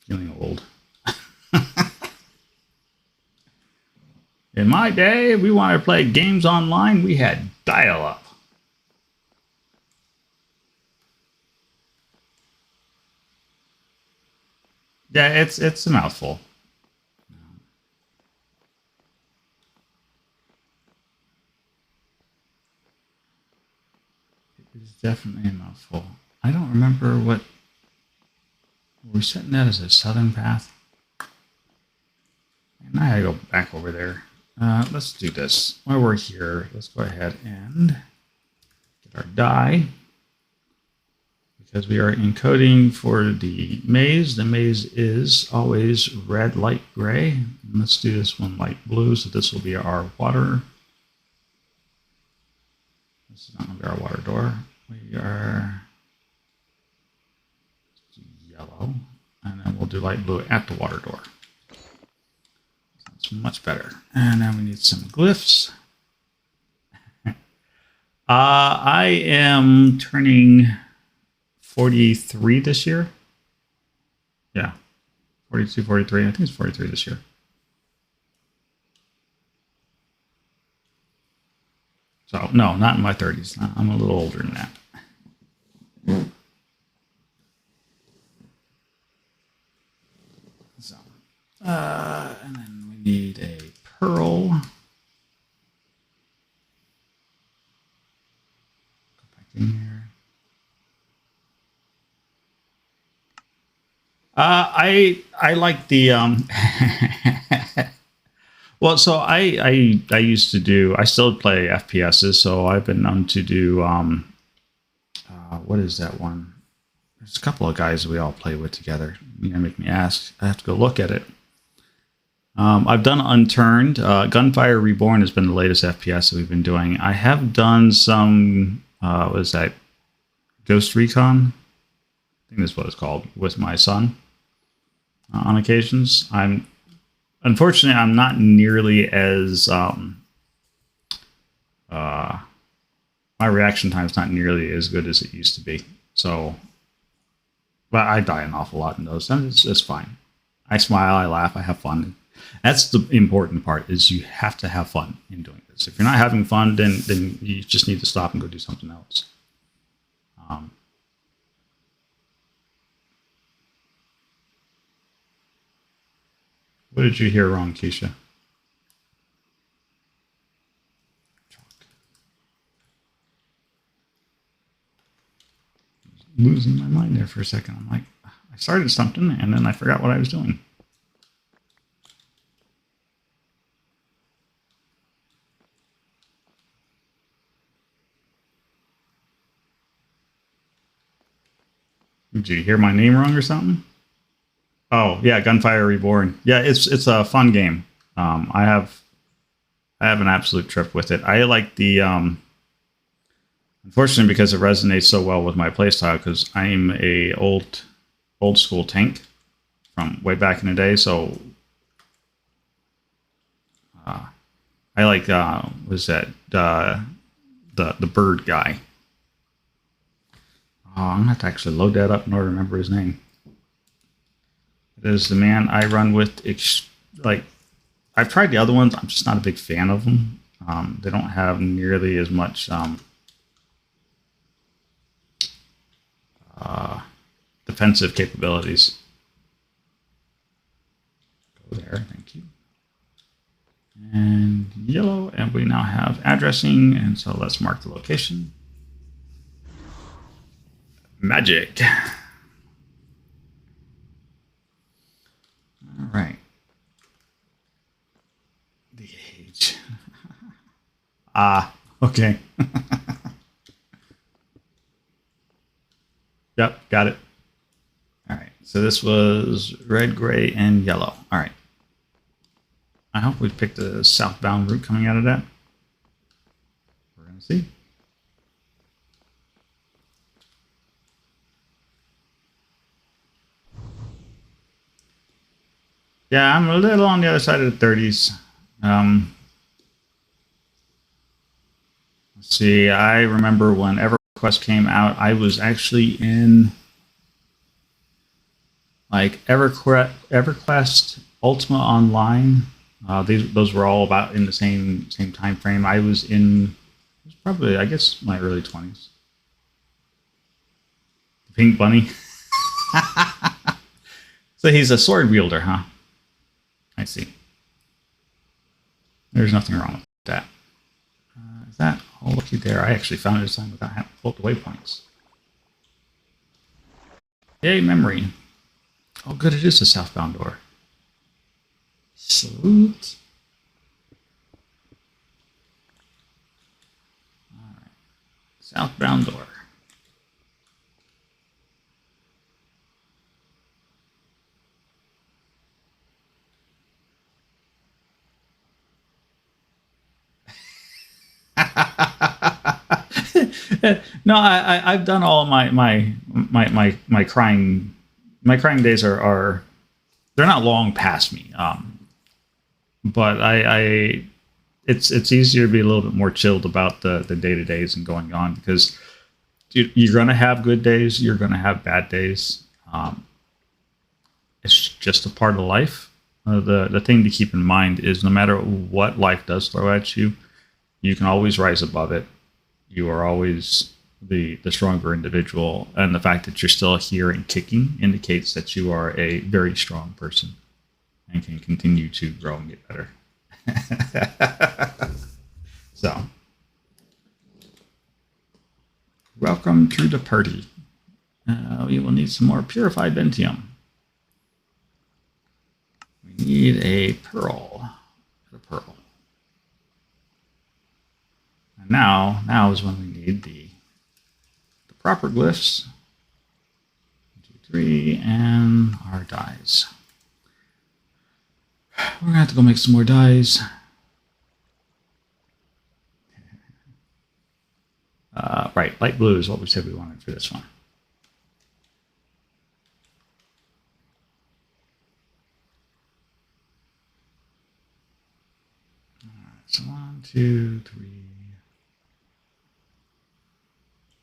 Feeling old. In my day, we wanted to play games online. We had dial-up. Yeah, it's a mouthful. It is definitely a mouthful. I don't remember what we're setting that as a southern path. And I gotta go back over there. Let's do this. While we're here, let's go ahead and get our die. Because we are encoding for the maze. The maze is always red, light, gray. And let's do this one light blue. So this will be our water. This is not going to be our water door. We are yellow. And then we'll do light blue at the water door. That's much better. And then we need some glyphs. I am turning 43 this year. Yeah. 42, 43. I think it's 43 this year. So, no, not in my 30s. I'm a little older than that. So, and then we need a pearl. Go back in here. I like the well, so I used to do, I still play FPSs, so I've been known to do what is that one? There's a couple of guys we all play with together. You're gonna make me ask. I have to go look at it. I've done Unturned. Gunfire Reborn has been the latest FPS that we've been doing. I have done some what is that? Ghost Recon? I think that's what it's called, with my son. On occasions, unfortunately I'm not nearly as my reaction time is not nearly as good as it used to be. So, but I die an awful lot in those. It's fine. I smile, I laugh, I have fun. That's the important part. Is you have to have fun in doing this. If you're not having fun, then you just need to stop and go do something else. What did you hear wrong, Keisha? Losing my mind there for a second. I'm like, I started something and then I forgot what I was doing. Did you hear my name wrong or something? Oh yeah, Gunfire Reborn. Yeah, it's a fun game. I have an absolute trip with it. I like the unfortunately, because it resonates so well with my playstyle, because I'm a old school tank from way back in the day. So I like was that the bird guy? Oh, I'm gonna have to actually load that up in order to remember his name. It is the man I run with, like I've tried the other ones. I'm just not a big fan of them. They don't have nearly as much defensive capabilities. Go there, thank you. And yellow, and we now have addressing, and so let's mark the location. Magic. All right. The age. Okay. Yep, got it. All right, so this was red, gray, and yellow. All right. I hope we picked a southbound route coming out of that. We're going to see. Yeah, I'm a little on the other side of the 30s. Let's see, I remember when EverQuest came out, I was actually in like EverQuest Ultima Online. Those were all about in the same time frame. I was in, it was probably, I guess, my early 20s. The Pink Bunny. So he's a sword wielder, huh? I see. There's nothing wrong with that. Is that? Oh, looky there. I actually found it this time without having to pull up the waypoints. Yay, memory. Oh, good. It is a southbound door. Sweet. All right. Southbound door. No, I've done all my crying days are they're not long past me. But it's easier to be a little bit more chilled about the day-to-days and going on, because you're going to have good days, you're going to have bad days. It's just a part of life. The thing to keep in mind is no matter what life does throw at you, you can always rise above it. You are always the stronger individual, and the fact that you're still here and kicking indicates that you are a very strong person and can continue to grow and get better. So, welcome to the party. We will need some more purified Ventium. We need a pearl. A pearl. And now is when we need the proper glyphs. 1, 2, 3, and our dyes. We're gonna have to go make some more dyes. Right, light blue is what we said we wanted for this one. All right, so 1, 2, 3.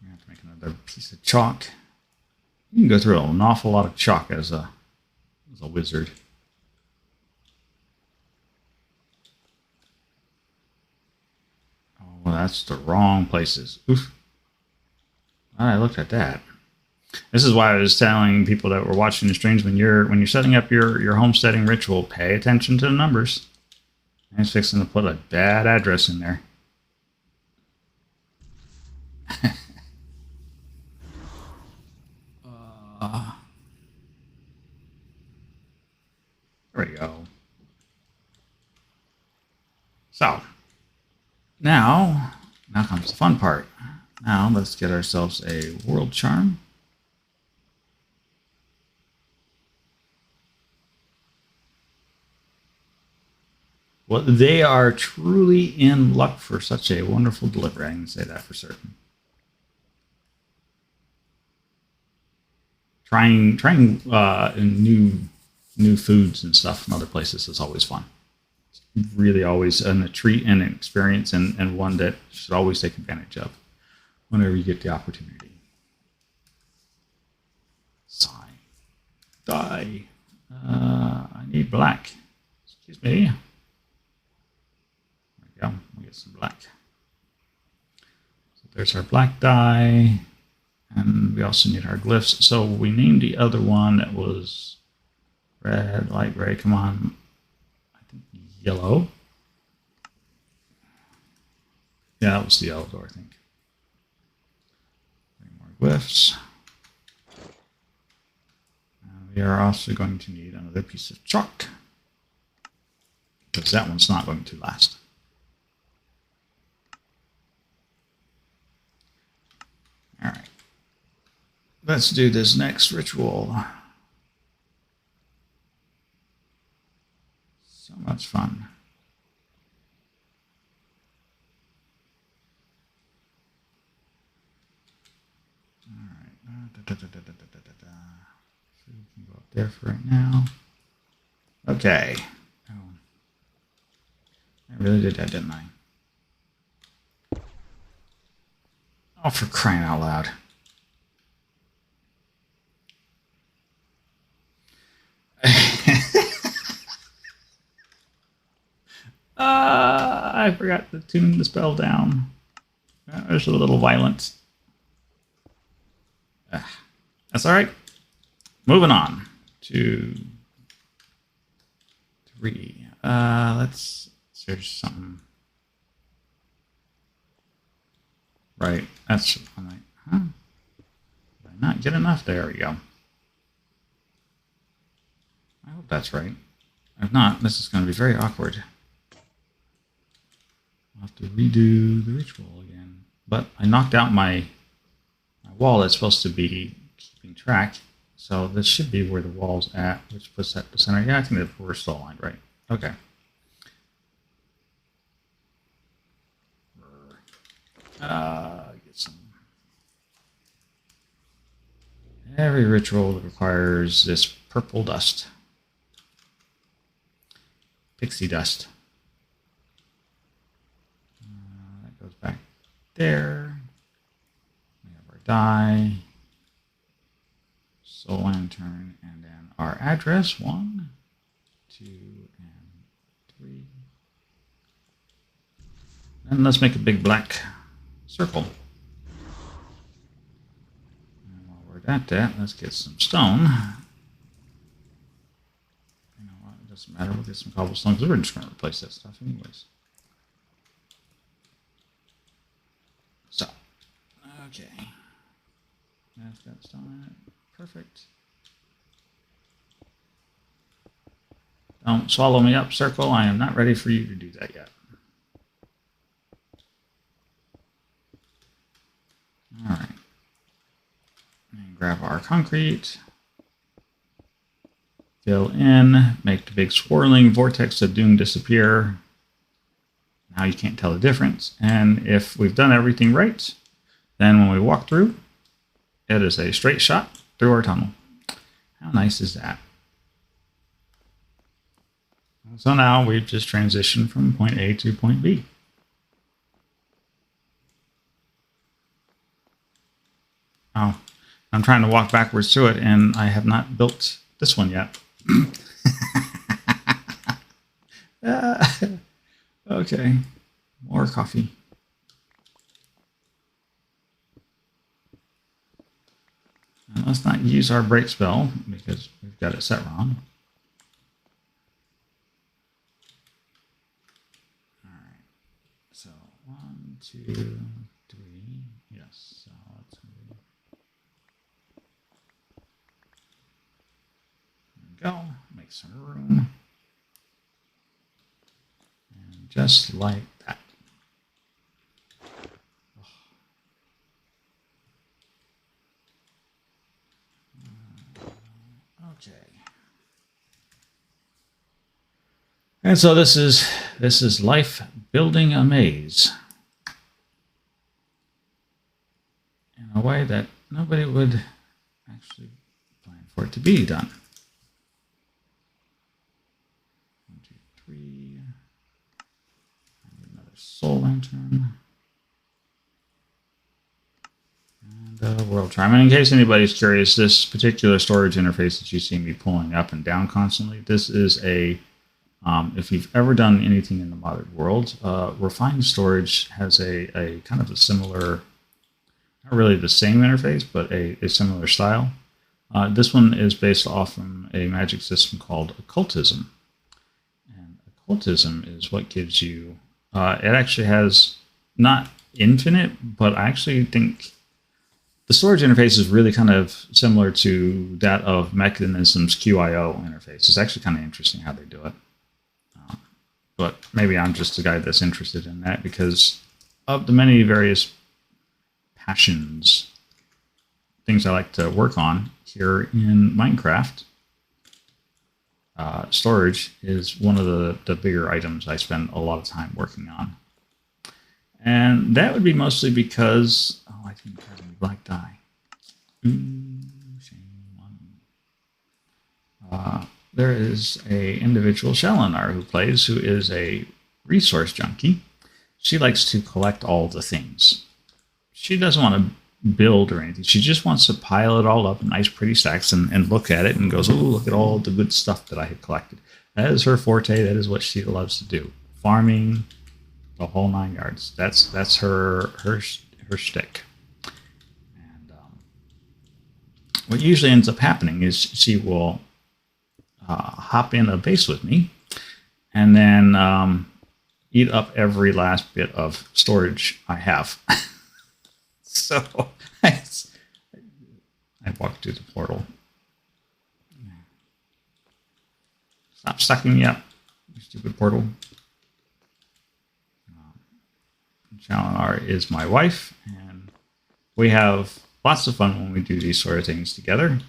We're gonna have to make another piece of chalk. You can go through an awful lot of chalk as a wizard. Well, that's the wrong places. Oof. I looked at that. This is why I was telling people that were watching the streams, when you're setting up your homesteading ritual, pay attention to the numbers. I was fixing to put a bad address in there. There we go. So now comes the fun part. Now let's get ourselves a world charm. Well, they are truly in luck for such a wonderful delivery. I can say that for certain. Trying new foods and stuff from other places is always fun. It's really always a treat and an experience, and one that you should always take advantage of whenever you get the opportunity. Sigh. Dye. I need black. Excuse me. get some black. So there's our black dye. And we also need our glyphs. So we named the other one that was red, light gray, come on. I think yellow. Yeah, that was the yellow door, I think. 3 more glyphs. And we are also going to need another piece of chalk, because that one's not going to last. All right. Let's do this next ritual. So much fun. All right. So we can go up there for right now. Okay. Oh, I really did that, didn't I? Oh, for crying out loud. I forgot to tune the spell down. There's a little violence. That's all right. Moving on to 3. Let's search something. Right. That's. I'm like, huh? Did I not get enough? There we go. I hope that's right. If not, this is going to be very awkward. I'll have to redo the ritual again. But I knocked out my wall that's supposed to be keeping track. So this should be where the wall's at, which puts that to center. Yeah, I think that we're still aligned, right? Okay. Get some. Every ritual requires this purple dust. Pixie dust. That goes back there. We have our die, soul lantern, and then our address 1, 2, and 3. And let's make a big black circle. And while we're at that, let's get some stone. Doesn't matter, we'll get some cobblestone because we're just going to replace that stuff anyways. So, okay. That's got stone in it. Perfect. Don't swallow me up, circle. I am not ready for you to do that yet. All right. And grab our concrete. Fill in, make the big swirling vortex of doom disappear. Now you can't tell the difference. And if we've done everything right, then when we walk through, it is a straight shot through our tunnel. How nice is that? So now we've just transitioned from point A to point B. Oh, I'm trying to walk backwards through it, and I have not built this one yet. Okay, more coffee. And let's not use our break spell because we've got it set wrong. All right, so 1, 2, 3. Yes, so let's go. Make some room. And just like that. Okay. And so this is life building a maze in a way that nobody would actually plan for it to be done. 1, 2, 3. Another soul lantern. And world chime. And in case anybody's curious, this particular storage interface that you see me pulling up and down constantly, this is a If you've ever done anything in the modern world, refined storage has a kind of a similar, not really the same interface, but a similar style. This one is based off from a magic system called occultism. And occultism is what gives you, it actually has not infinite, but I actually think the storage interface is really kind of similar to that of Mechanism's QIO interface. It's actually kind of interesting how they do it. But maybe I'm just the guy that's interested in that because of the many various passions, things I like to work on here in Minecraft. Storage is one of the bigger items I spend a lot of time working on. And that would be mostly because, oh, I think I have a black dye. Shame on me. There is a individual Shelinar who plays, who is a resource junkie. She likes to collect all the things. She doesn't want to build or anything. She just wants to pile it all up in nice, pretty stacks and look at it and goes, oh, look at all the good stuff that I have collected. That is her forte. That is what she loves to do. Farming, the whole 9 yards. That's her shtick. And what usually ends up happening is she will hop in a base with me and then eat up every last bit of storage I have. So I walked through the portal. Stop sucking me up, you stupid portal. Shalinar is my wife, and we have lots of fun when we do these sort of things together.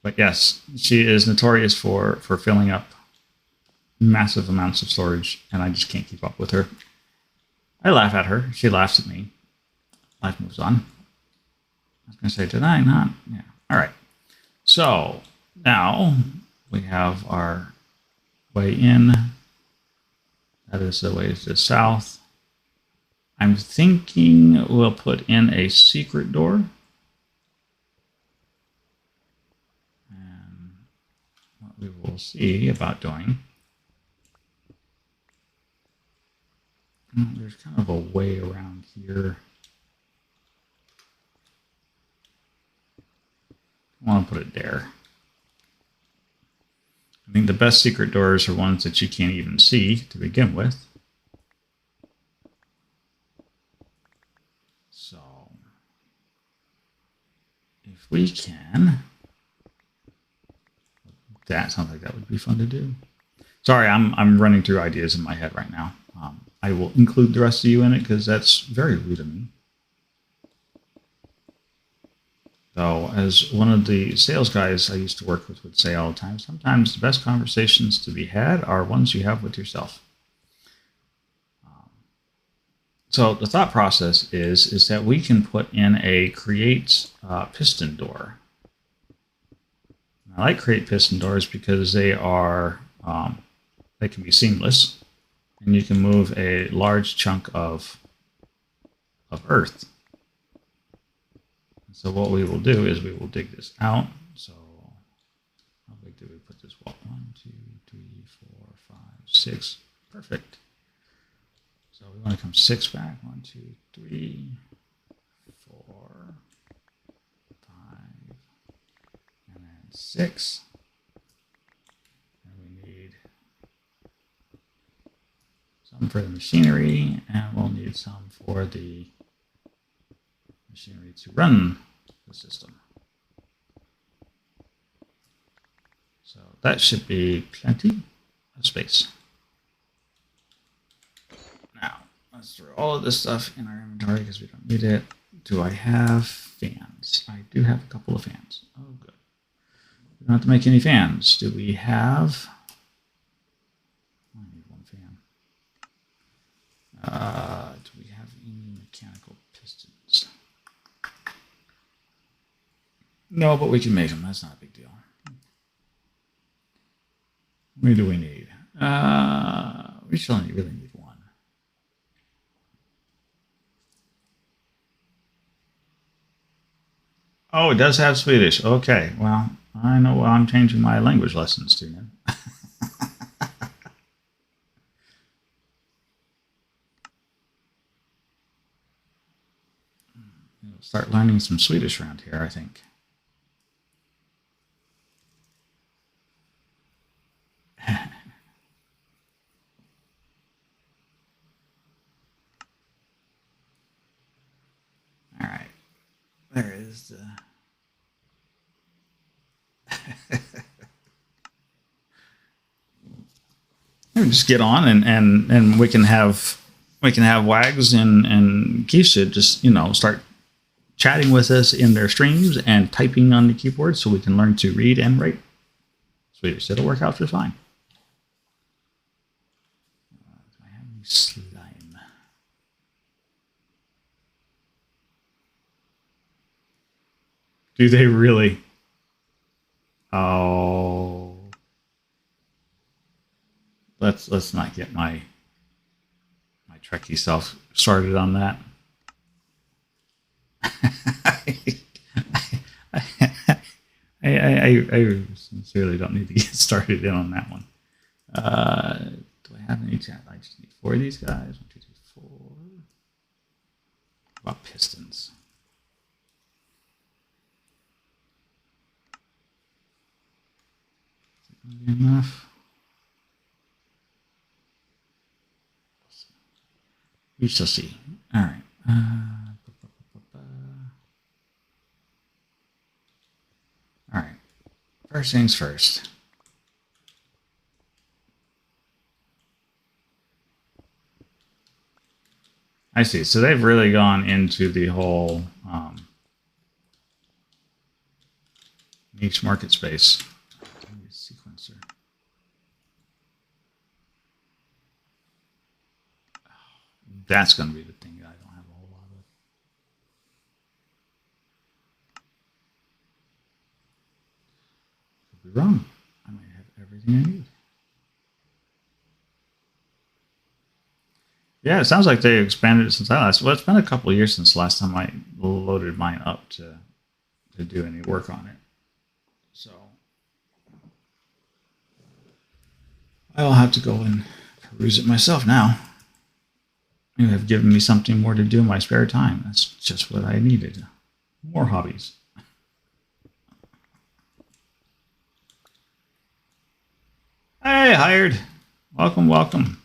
But yes, she is notorious for filling up massive amounts of storage, and I just can't keep up with her. I laugh at her. She laughs at me. Life moves on. I was going to say, did I not? Yeah. All right. So now we have our way in. That is the way to the south. I'm thinking we'll put in a secret door. And what we will see about doing. There's kind of a way around here. I want to put it there. I think the best secret doors are ones that you can't even see to begin with. So, if we can, that sounds like that would be fun to do. Sorry, I'm running through ideas in my head right now. I will include the rest of you in it because that's very rude of me. So, as one of the sales guys I used to work with would say all the time, sometimes the best conversations to be had are ones you have with yourself. So the thought process is that we can put in a create piston door. I like create piston doors because they are they can be seamless, and you can move a large chunk of earth. So what we will do is we will dig this out. So how big did we put this wall? 1, 2, 3, 4, 5, 6. Perfect. So we want to come 6 back. 1, 2, 3, 4, 5, and then 6. And we need some for the machinery, and we'll need some for the machinery to run the system. So that should be plenty of space. Now, let's throw all of this stuff in our inventory because we don't need it. Do I have fans? I do have a couple of fans. Oh, good. We don't have to make any fans. Do we have... I need one fan. Do we have any mechanical pistons? No, but we can make them. That's not a big deal. How many do we need? We still really need one. Oh, it does have Swedish. Okay, well, I know what I'm changing my language lessons to then. start learning some Swedish around here, I think. All right. There is the... just get on and we can have Wags and Keisha just, start chatting with us in their streams and typing on the keyboard so we can learn to read and write Swedish. It'll work out just fine. Do I have any slime? Do they really? Oh, let's not get my Trekkie self started on that. I sincerely don't need to get started in on that one. Do I have any chat? I just need 4 of these guys. 1, 2, 3, 4. What about pistons? Is it going to be enough? We shall see. All right. All right. First things first. I see. So they've really gone into the whole niche market space. Sequencer. That's going to be the thing that I don't have a whole lot of. Could be wrong. I might have everything I need. Yeah, it sounds like they expanded it since I last. Well, it's been a couple of years since last time I loaded mine up to do any work on it. So I'll have to go and peruse it myself now. You have given me something more to do in my spare time. That's just what I needed. More hobbies. Hey, Hired. Welcome, welcome.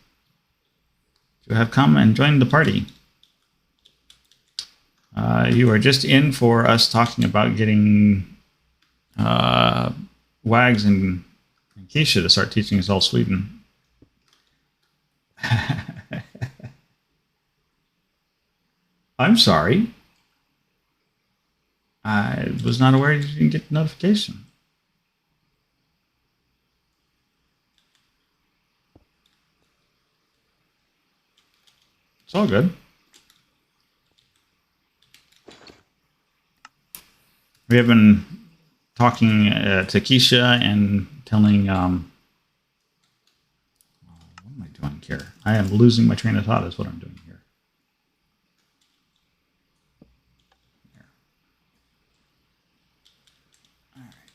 You have come and joined the party. You are just in for us talking about getting Wags and Keisha to start teaching us all Sweden. I'm sorry. I was not aware you didn't get the notification. It's all good. We have been talking to Keisha and telling... what am I doing here? I am losing my train of thought is what I'm doing here. All right.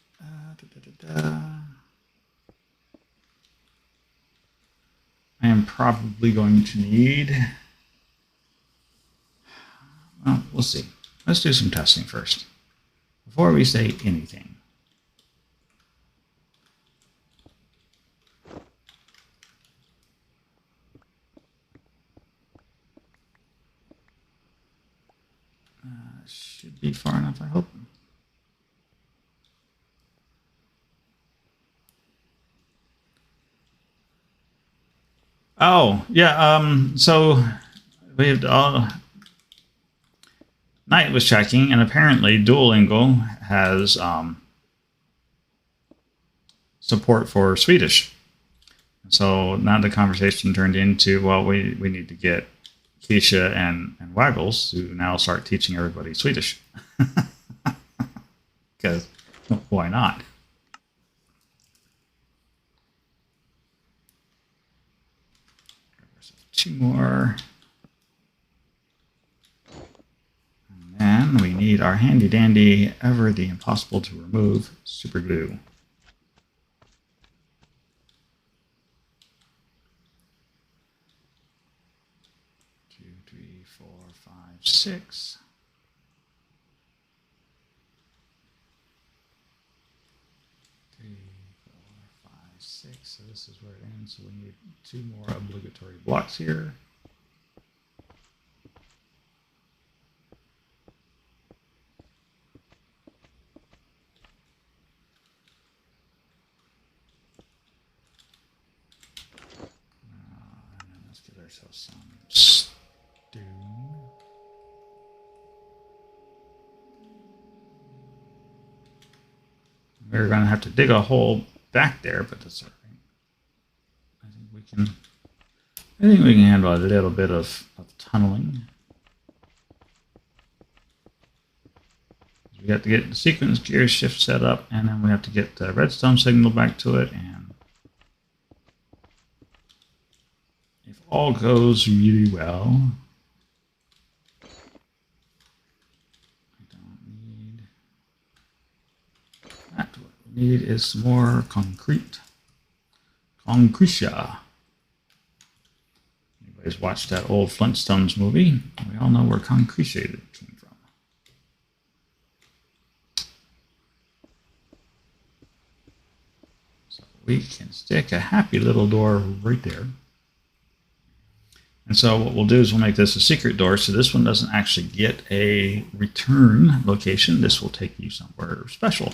I am probably going to need... Well, we'll see. Let's do some testing first. Before we say anything. Should be far enough, I hope. Oh, yeah, so we have all... Knight was checking, and apparently Duolingo has support for Swedish. So now the conversation turned into, well, we need to get Keisha and Waggles to now start teaching everybody Swedish. Because why not? Two more. And we need our handy dandy, ever the impossible to remove super glue. 2, 3, 4, 5, 6. 6, so this is where it ends. So we need 2 more obligatory blocks here. And then let's get ourselves some stone. We're going to have to dig a hole back there, but that's all right. I think we can handle a little bit of tunneling. We have to get the sequence gear shift set up, and then we have to get the redstone signal back to it. And if all goes really well, I don't need that. What we need is some more concrete. Concretia. Anybody's watched that old Flintstones movie? We all know where concretia came from. So we can stick a happy little door right there. And so what we'll do is we'll make this a secret door, so this one doesn't actually get a return location. This will take you somewhere special.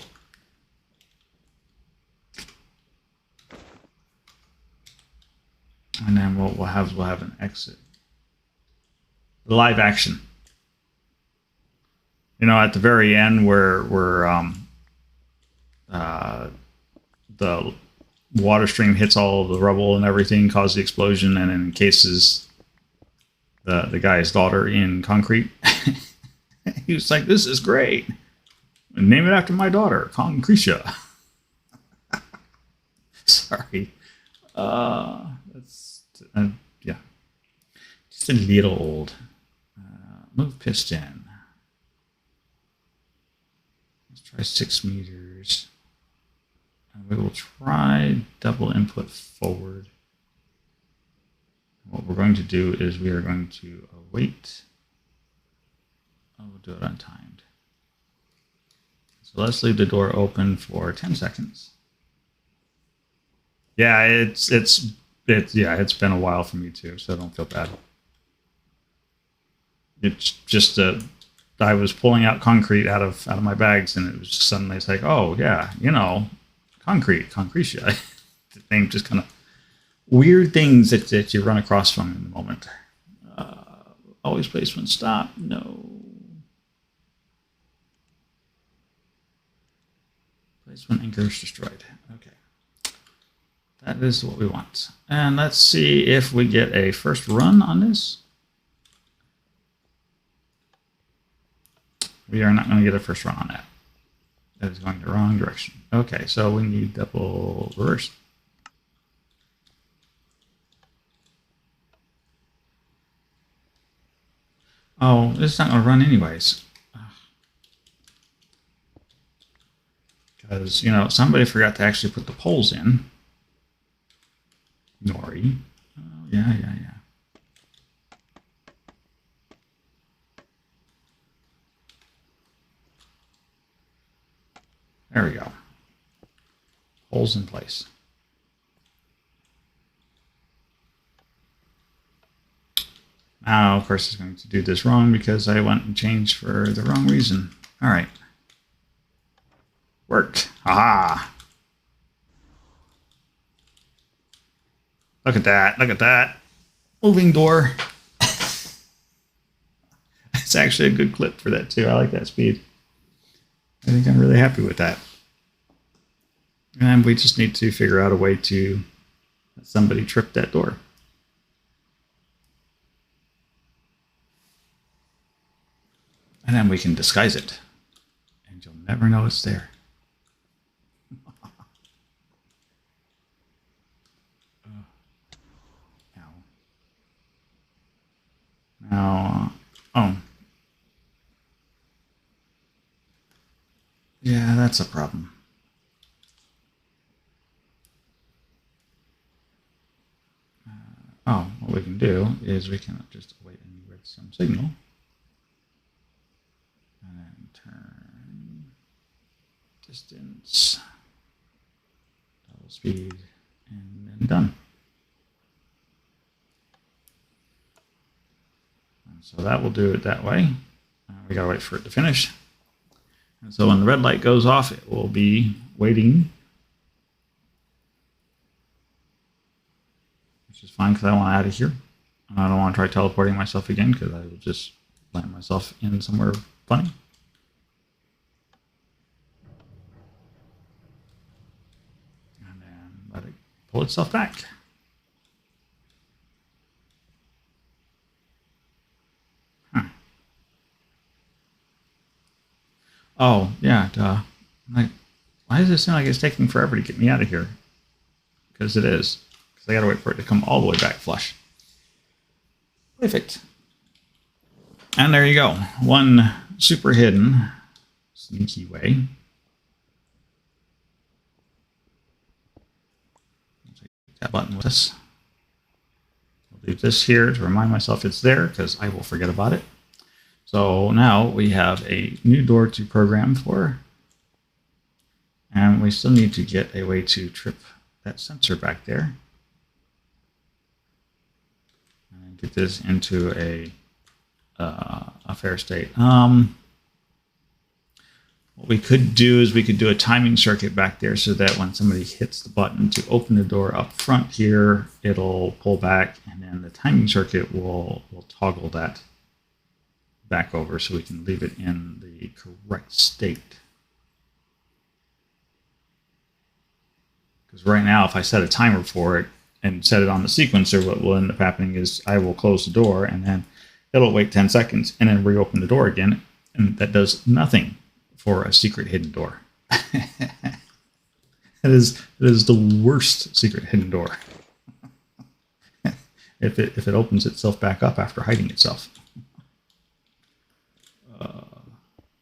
And then what we'll have an exit. Live action. You know, at the very end where the water stream hits all of the rubble and everything, caused the explosion, and encases the guy's daughter in concrete. He was like, "This is great. Name it after my daughter, Concretia." Sorry. Yeah, just a little old. Move piston. Let's try 6 meters. And we will try double input forward. What we're going to do is we are going to await. Oh, we'll do it untimed. So let's leave the door open for 10 seconds. Yeah, it's been a while for me too, so don't feel bad. It's just I was pulling out concrete out of my bags, and it was just suddenly it's like, oh yeah, you know, concretia. The thing, just kind of weird things that you run across from in the moment. Always placement stop. No. Placement anchors destroyed. Okay. That is what we want. And let's see if we get a first run on this. We are not going to get a first run on that. That is going the wrong direction. Okay, so we need double reverse. Oh, it's not going to run anyways. Because, you know, somebody forgot to actually put the poles in. Nori. Oh, yeah. There we go. Holes in place. Now, of course, it's going to do this wrong because I went and changed for the wrong reason. All right. Worked. Aha. Look at that. Look at that. Moving door. It's actually a good clip for that, too. I like that speed. I think I'm really happy with that. And we just need to figure out a way to let somebody trip that door. And then we can disguise it. And you'll never know it's there. Now, oh. Yeah, that's a problem. What we can do is we can just await any redstone signal. And then turn distance, double speed, and done. And so that will do it that way. We gotta wait for it to finish. And so when the red light goes off, it will be waiting, which is fine because I want out of here. And I don't want to try teleporting myself again because I will just land myself in somewhere funny. And then let it pull itself back. Oh, yeah. Like, why does it seem like it's taking forever to get me out of here? Because it is. Because I got to wait for it to come all the way back flush. Perfect. And there you go. One super hidden, sneaky way. I'll take that button with us. I'll leave this here to remind myself it's there because I will forget about it. So now we have a new door to program for. And we still need to get a way to trip that sensor back there. And get this into a fair state. What we could do is we could do a timing circuit back there so that when somebody hits the button to open the door up front here, it'll pull back, and then the timing circuit will toggle that back over so we can leave it in the correct state. Because right now, if I set a timer for it and set it on the sequencer, what will end up happening is I will close the door and then it'll wait 10 seconds and then reopen the door again. And that does nothing for a secret hidden door. It is the worst secret hidden door. if it opens itself back up after hiding itself.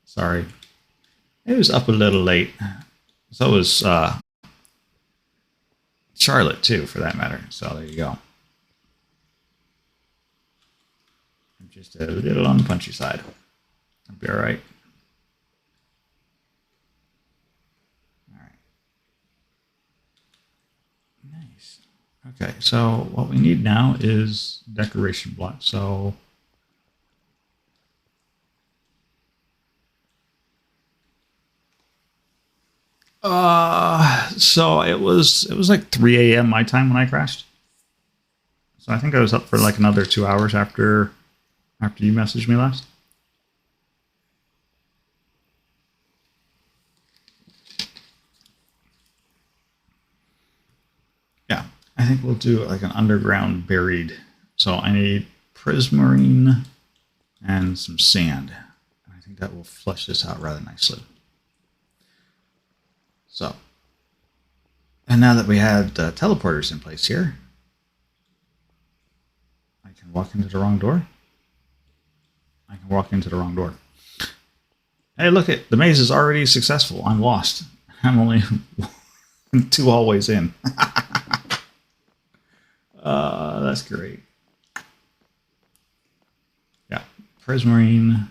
Sorry. It was up a little late. So was Charlotte, too, for that matter. So there you go. I'm just a little on the punchy side. I'll be all right. All right. Nice. Okay, so what we need now is decoration blocks. So it was like 3 a.m. my time when I crashed. So I think I was up for like another 2 hours after you messaged me last. Yeah, I think we'll do like an underground buried. So I need prismarine and some sand. I think that will flesh this out rather nicely. So, and now that we had teleporters in place here, I can walk into the wrong door. I can walk into the wrong door. Hey, look it, the maze is already successful. I'm lost. I'm only 2 hallways in. That's great. Yeah, prismarine.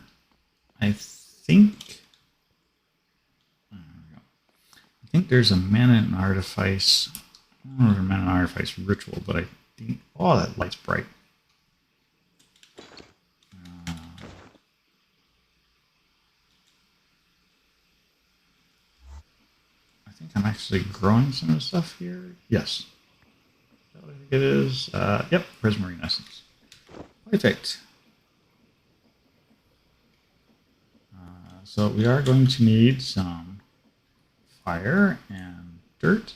I think there's a mana and artifice. I don't know if there's a mana and artifice ritual, but I think, oh, that light's bright. I think I'm actually growing some of the stuff here. Yes. I think it is. Yep, prismarine essence. Perfect. So we are going to need some fire and dirt.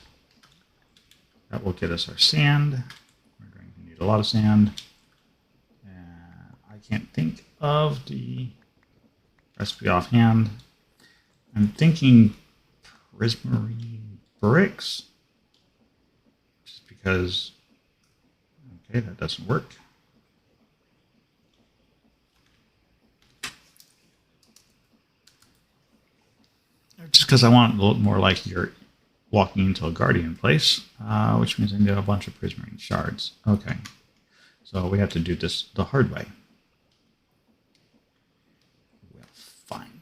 That will get us our sand. We're going to need a lot of sand. And I can't think of the recipe offhand. I'm thinking prismarine bricks. Just because, okay, that doesn't work. Just because I want it to look more like you're walking into a guardian place, which means I need a bunch of prismarine shards. Okay, so we have to do this the hard way. Well, fine.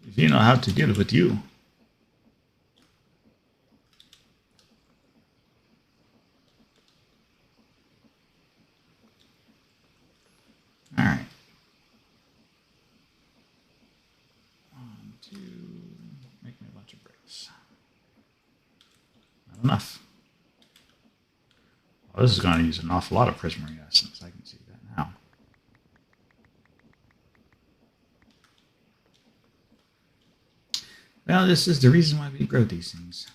If you know how to deal with you. Not enough. Well, this is going to use an awful lot of prismarescence. I can see that now. Well, this is the reason why we grow these things.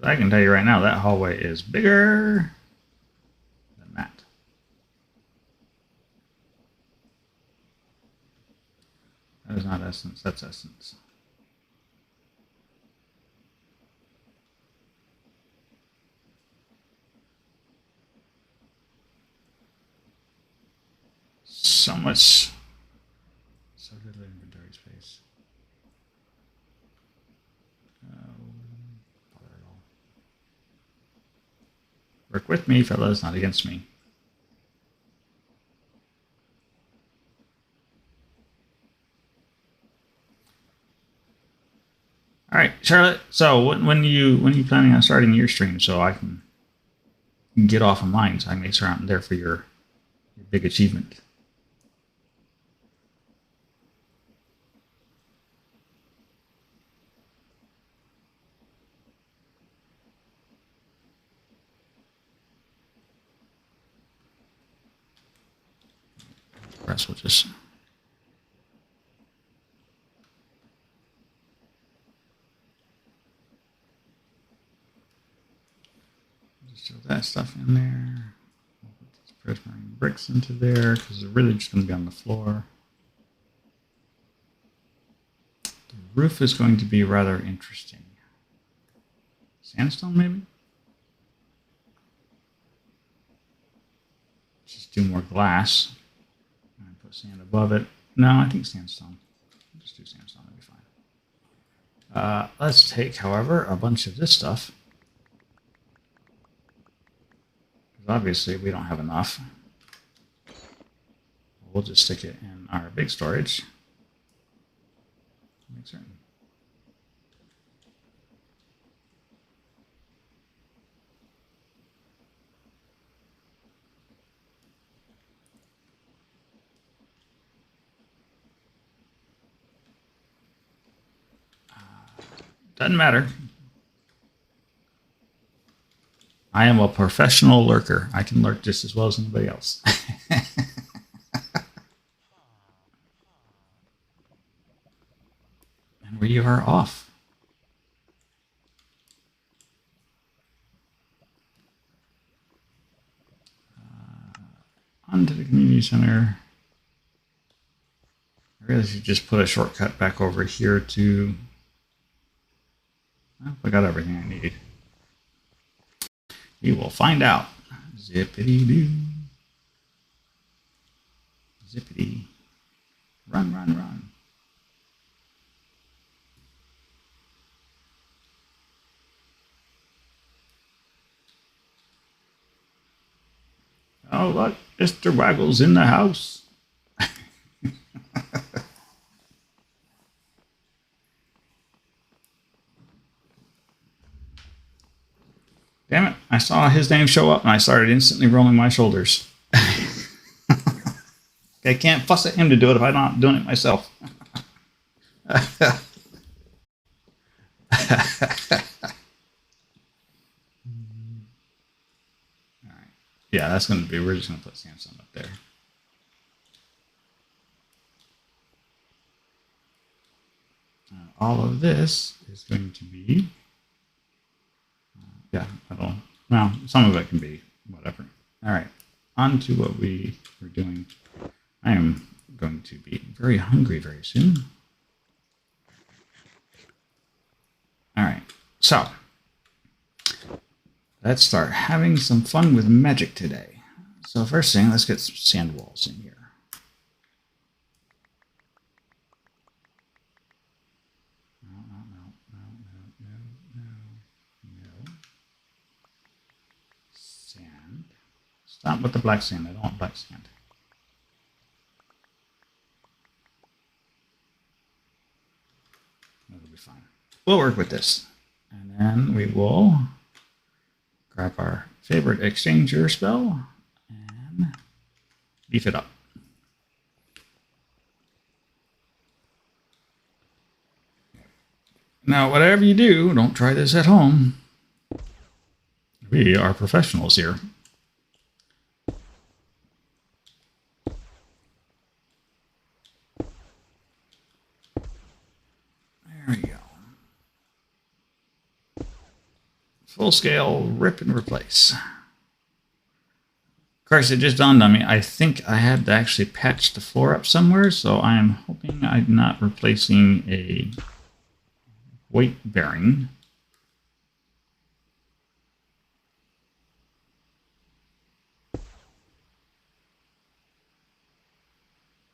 I can tell you right now, that hallway is bigger than that. That is not essence, that's essence. So much, so little inventory space. Work with me, fellas, not against me. All right, Charlotte. So when you planning on starting your stream, so I can get off of mine, so I can make sure I'm there for your big achievement. Press will just. Throw that stuff in there. We'll put these prismarine bricks into there because they're really just going to be on the floor. The roof is going to be rather interesting. Sandstone, maybe? Just do more glass. And put sand above it. No, I think sandstone. Just do sandstone, that'll be fine. Let's take, however, a bunch of this stuff. Obviously, we don't have enough. We'll just stick it in our big storage. Make certain. Doesn't matter. I am a professional lurker. I can lurk just as well as anybody else. And we are off. Onto the community center. I really should just put a shortcut back over here to... Well, I got everything I need. We will find out. Zippity-doo. Zippity. Run, run, run. Oh, look, Mr. Waggle's in the house. Damn it, I saw his name show up and I started instantly rolling my shoulders. I can't fuss at him to do it if I'm not doing it myself. All right. Yeah, that's going to be, we're just going to put sandstone up there. All of this is going to be... yeah, well, some of it can be whatever. All right, on to what we were doing. I am going to be very hungry very soon. All right, so let's start having some fun with magic today. So first thing, let's get some sand walls in here. Stop with the black sand. I don't want black sand. That'll be fine. We'll work with this. And then we will grab our favorite exchanger spell and beef it up. Now, whatever you do, don't try this at home. We are professionals here. There we go. Full scale rip and replace. Of course, it just dawned on me. I think I had to actually patch the floor up somewhere, so I am hoping I'm not replacing a weight bearing.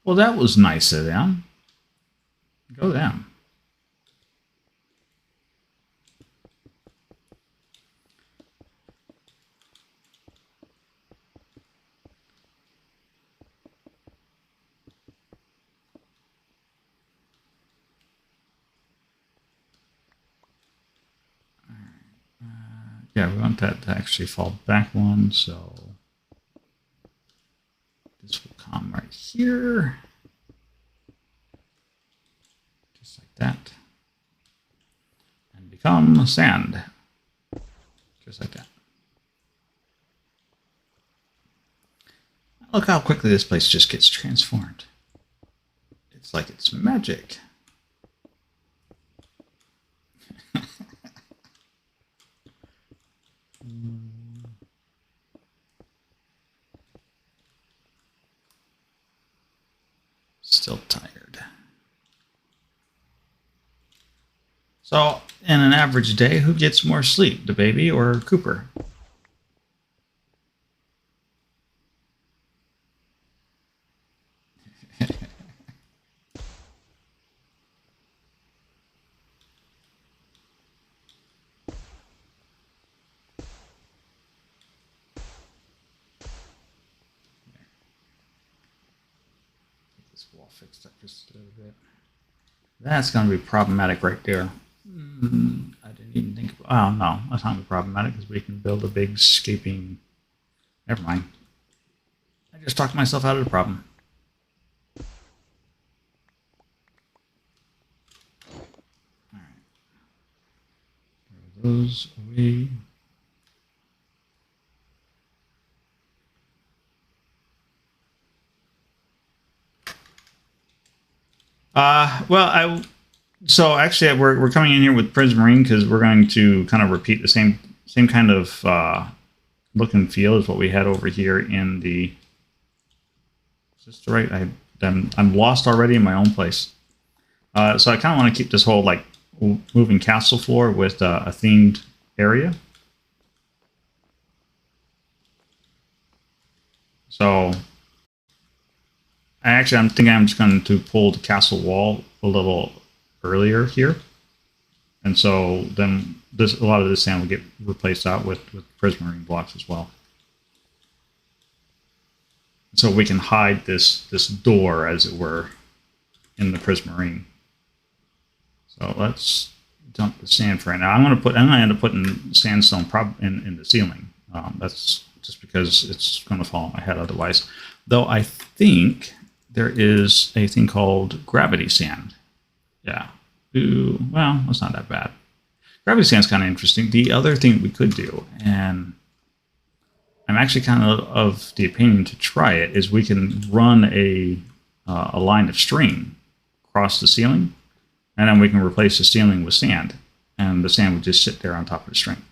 Well, that was nice of them. Go them. Yeah, we want that to actually fall back one, so this will come right here. Just like that. And become sand. Just like that. Look how quickly this place just gets transformed. It's like it's magic. Still tired. So, in an average day, who gets more sleep, the baby or Cooper? Wall fixed up just a little bit. That's going to be problematic right there. I didn't even think about. Oh no, that's not problematic because we can build a big escaping. Never mind. I just talked myself out of the problem. All right. Throw those away. So actually we're coming in here with Prismarine because we're going to kind of repeat the same kind of look and feel as what we had over here in the. Is this the right? I'm lost already in my own place. So I kind of want to keep this whole like moving castle floor with a themed area. So. I'm thinking I'm just going to pull the castle wall a little earlier here. And so then a lot of this sand will get replaced out with prismarine blocks as well. So we can hide this door, as it were, in the prismarine. So let's dump the sand for right now. I'm going to end up putting sandstone in the ceiling. That's just because it's going to fall on my head otherwise. Though I think there is a thing called gravity sand. Yeah. Ooh, well, that's not that bad. Gravity sand's kind of interesting. The other thing we could do, and I'm actually kind of the opinion to try it, is we can run a line of string across the ceiling, and then we can replace the ceiling with sand, and the sand would just sit there on top of the string.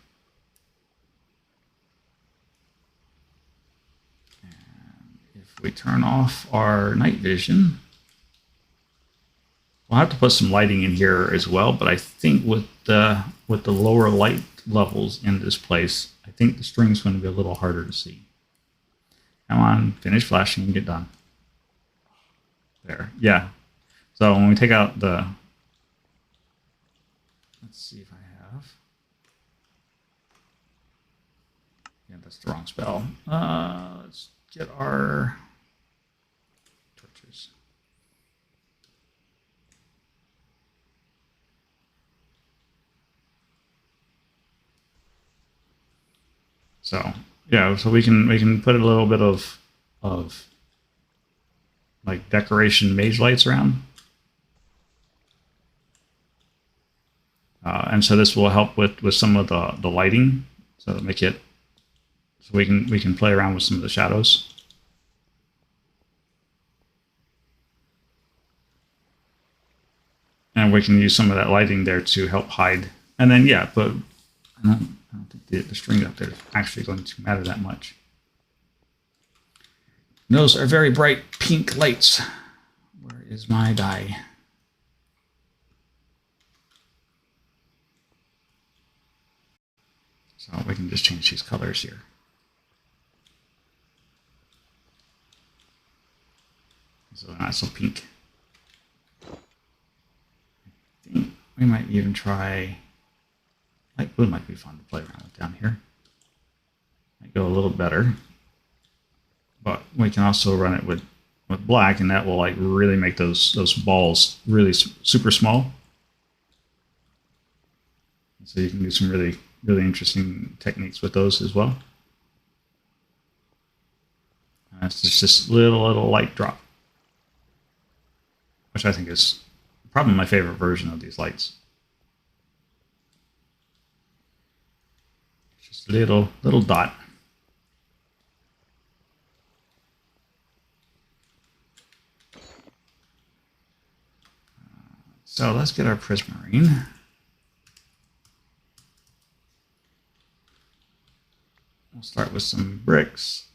If we turn off our night vision, we'll have to put some lighting in here as well, but I think with the lower light levels in this place, I think the string's going to be a little harder to see. Come on, finish flashing and get done. There, yeah. So when we take out the, let's see if I have. Yeah, that's the wrong spell. Let's get our torches. So yeah, so we can put a little bit of like decoration maze lights around. And so this will help with some of the lighting, so to make it so we can play around with some of the shadows. And we can use some of that lighting there to help hide. And then yeah, but I don't think the string up there is actually going to matter that much. Those are very bright pink lights. Where is my dye? So we can just change these colors here. So they're not so pink. I think we might even try light blue. Might be fun to play around with down here. Might go a little better, but we can also run it with black, and that will like really make those balls really super small. So you can do some really interesting techniques with those as well. And that's just this little light drop, which I think is probably my favorite version of these lights. Just a little dot. So let's get our prismarine. We'll start with some bricks.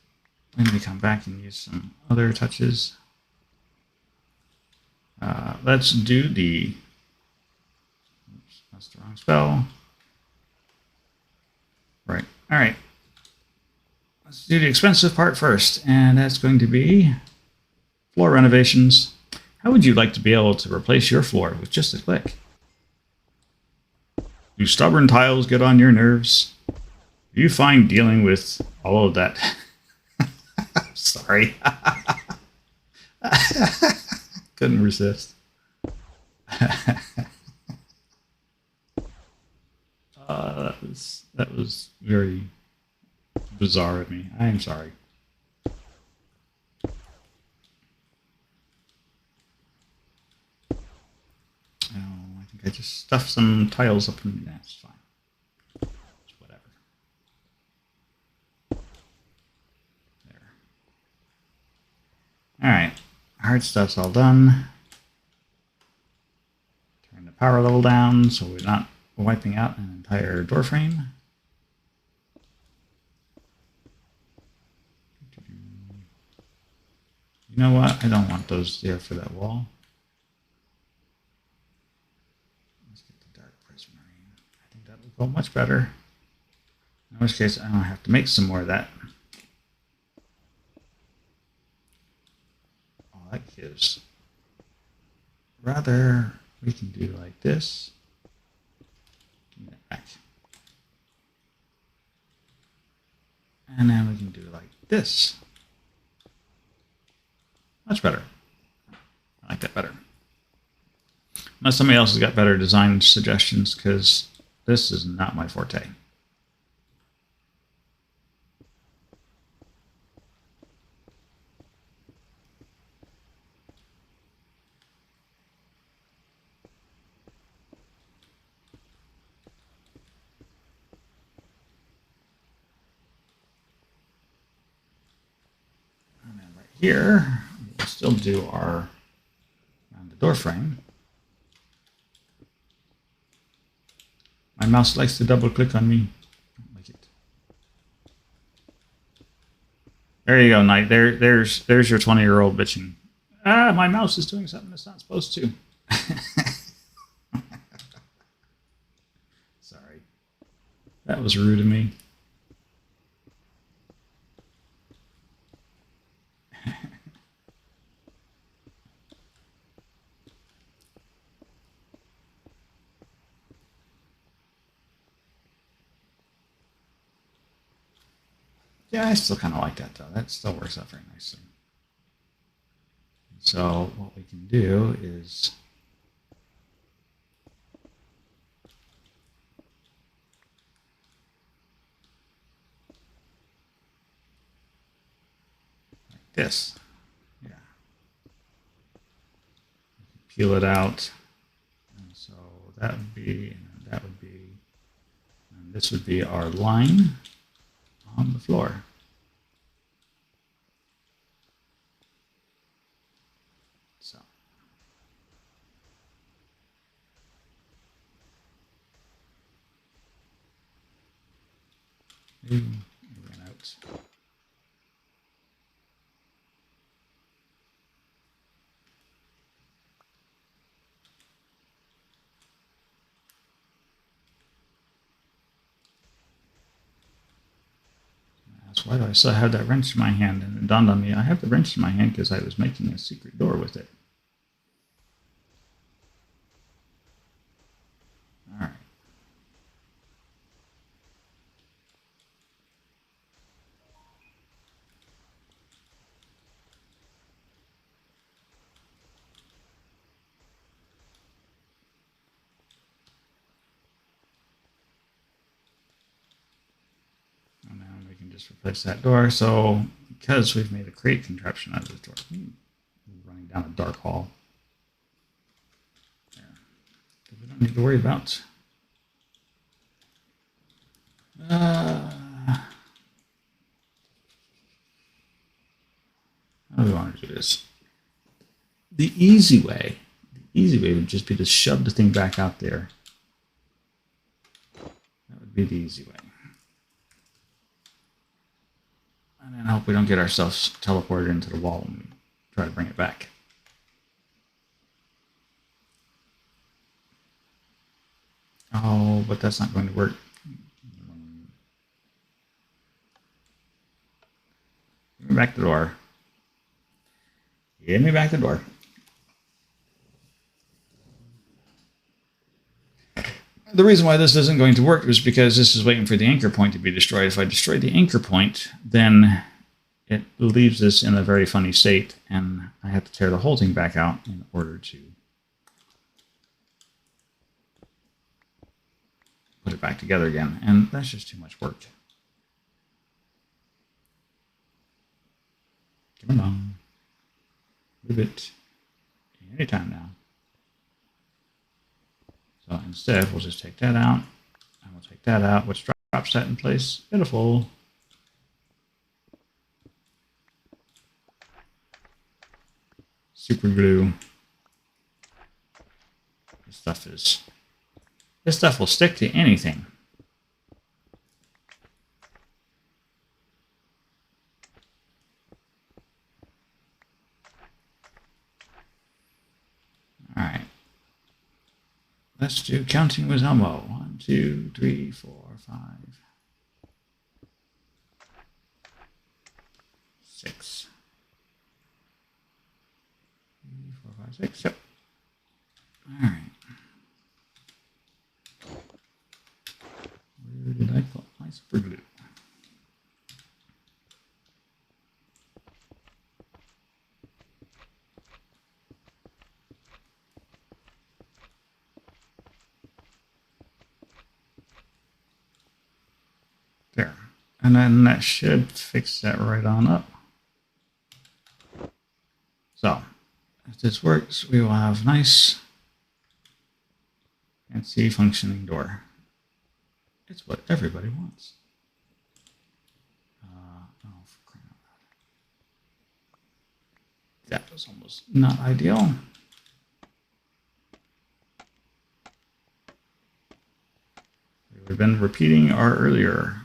Then we come back and use some other touches. Let's do the... Oops, that's the wrong spell. Right. All right. Let's do the expensive part first, and that's going to be floor renovations. How would you like to be able to replace your floor with just a click? Do stubborn tiles get on your nerves? Do you find dealing with all of that? Sorry. Couldn't resist. That was very bizarre of me. I am sorry. I think I just stuffed some tiles up in there. That's fine. It's whatever. There. Alright. Hard stuff's all done. Turn the power level down so we're not wiping out an entire door frame. You know what? I don't want those there for that wall. Let's get the dark prismarine. I think that will go much better. In which case, I don't have to make some more of that. All that gives. Rather, we can do like this. Give me that back. And then we can do like this. Much better. I like that better. Unless somebody else has got better design suggestions, because this is not my forte. And then right here, we'll still do our around the door frame. My mouse likes to double click on me. I don't like it. There you go, Knight. There's your 20-year-old bitching. Ah, my mouse is doing something it's not supposed to. Sorry. That was rude of me. Yeah, I still kind of like that, though. That still works out very nicely. So what we can do is this. Yeah. Peel it out. And so that would be, and that would be, and this would be our line on the floor. So. Ooh, it ran out. Why do I still have that wrench in my hand? And it dawned on me, I have the wrench in my hand because I was making a secret door with it. All right. And now we can just replace that door. So because we've made a crate contraption out of this door, running down a dark hall. There. We don't need to worry about. How do we want to do this? The easy way would just be to shove the thing back out there. That would be the easy way. And then I hope we don't get ourselves teleported into the wall when we try to bring it back. Oh, but that's not going to work. Give me back the door. Give me back the door. The reason why this isn't going to work is because this is waiting for the anchor point to be destroyed. If I destroy the anchor point, then it leaves this in a very funny state, and I have to tear the whole thing back out in order to put it back together again, and that's just too much work. Come on. Move it anytime now. So instead, we'll just take that out, and we'll take that out, which drops that in place. Beautiful. Super glue. This stuff will stick to anything. All right. Let's do counting with Elmo. 1, 2, 3, 4, 5, 6. 3, 4, 5, 6. Yep. All right. Where did I put my super glue? There. And then that should fix that right on up. So, if this works, we will have nice, fancy, functioning door. It's what everybody wants. Oh, for crying out loud. That was almost not ideal. We've been repeating our earlier.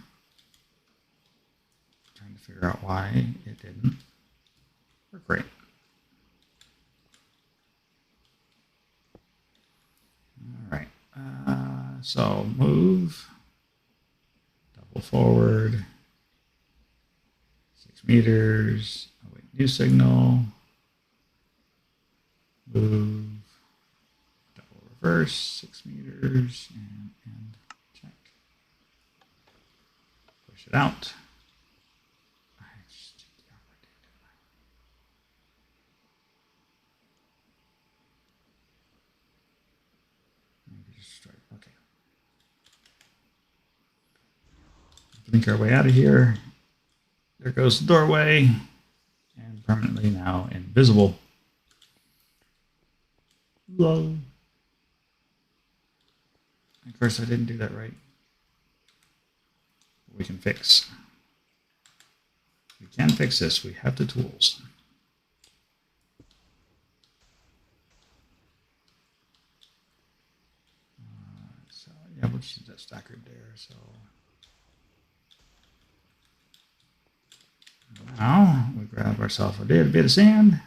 Trying to figure out why it didn't work right. All right. So move. Double forward. 6 meters. Await new signal. Move. Double reverse. 6 meters. And check. Push it out. Okay. Blink our way out of here. There goes the doorway. And permanently now invisible. Lol. Of course, I didn't do that right. We can fix. We can fix this. We have the tools. So yeah, we'll just use that stack group there. So now we grab ourselves a little bit of sand.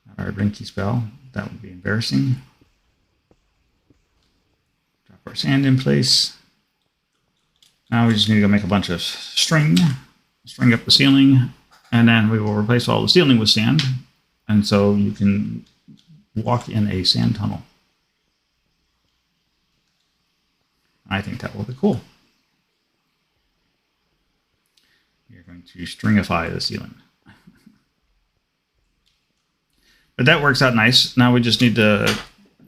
Not our Rinky spell. That would be embarrassing. Drop our sand in place. Now we just need to go make a bunch of string up the ceiling, and then we will replace all the ceiling with sand. And so you can walk in a sand tunnel. I think that will be cool. You're going to stringify the ceiling. But that works out nice. Now we just need to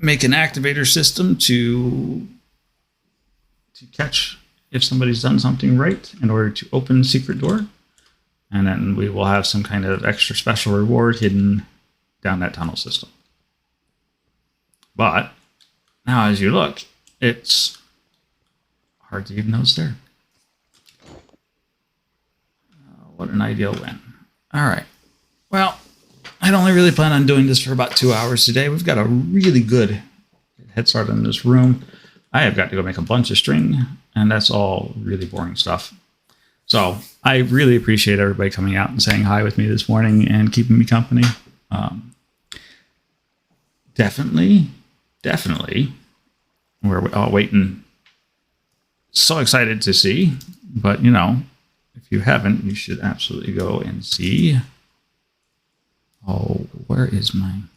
make an activator system to catch if somebody's done something right in order to open the secret door. And then we will have some kind of extra special reward hidden down that tunnel system. But now as you look, it's hard to even know it's there. What an ideal win. All right. Well, I'd only really plan on doing this for about 2 hours today. We've got a really good head start in this room. I have got to go make a bunch of string, and that's all really boring stuff. So I really appreciate everybody coming out and saying hi with me this morning and keeping me company. Definitely, we're all waiting. So excited to see, but you know, if you haven't, you should absolutely go and see. Oh, where is mine?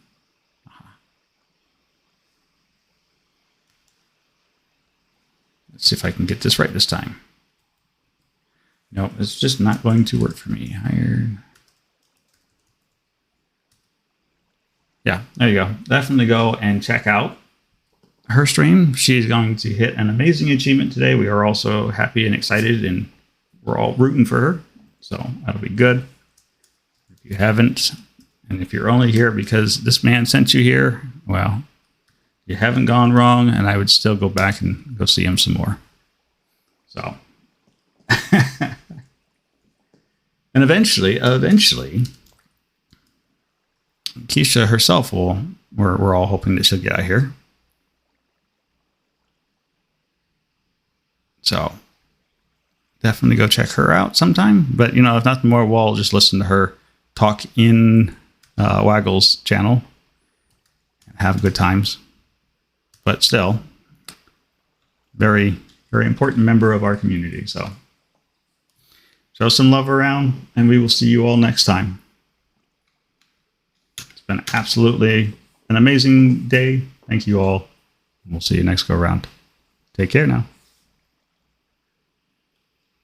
Let's see if I can get this right this time. No, it's just not going to work for me. Hired. Yeah, there you go. Definitely go and check out her stream. She's going to hit an amazing achievement today. We are also happy and excited, and we're all rooting for her. So that'll be good. If you haven't, and if you're only here because this man sent you here, well, you haven't gone wrong, and I would still go back and go see him some more. So, and eventually, Keisha herself we're all hoping that she'll get out here. So, definitely go check her out sometime. But, you know, if nothing more, we'll just listen to her talk in Waggle's channel and have good times. But still, very, very important member of our community. So show some love around, and we will see you all next time. It's been absolutely an amazing day. Thank you all. We'll see you next go around. Take care now.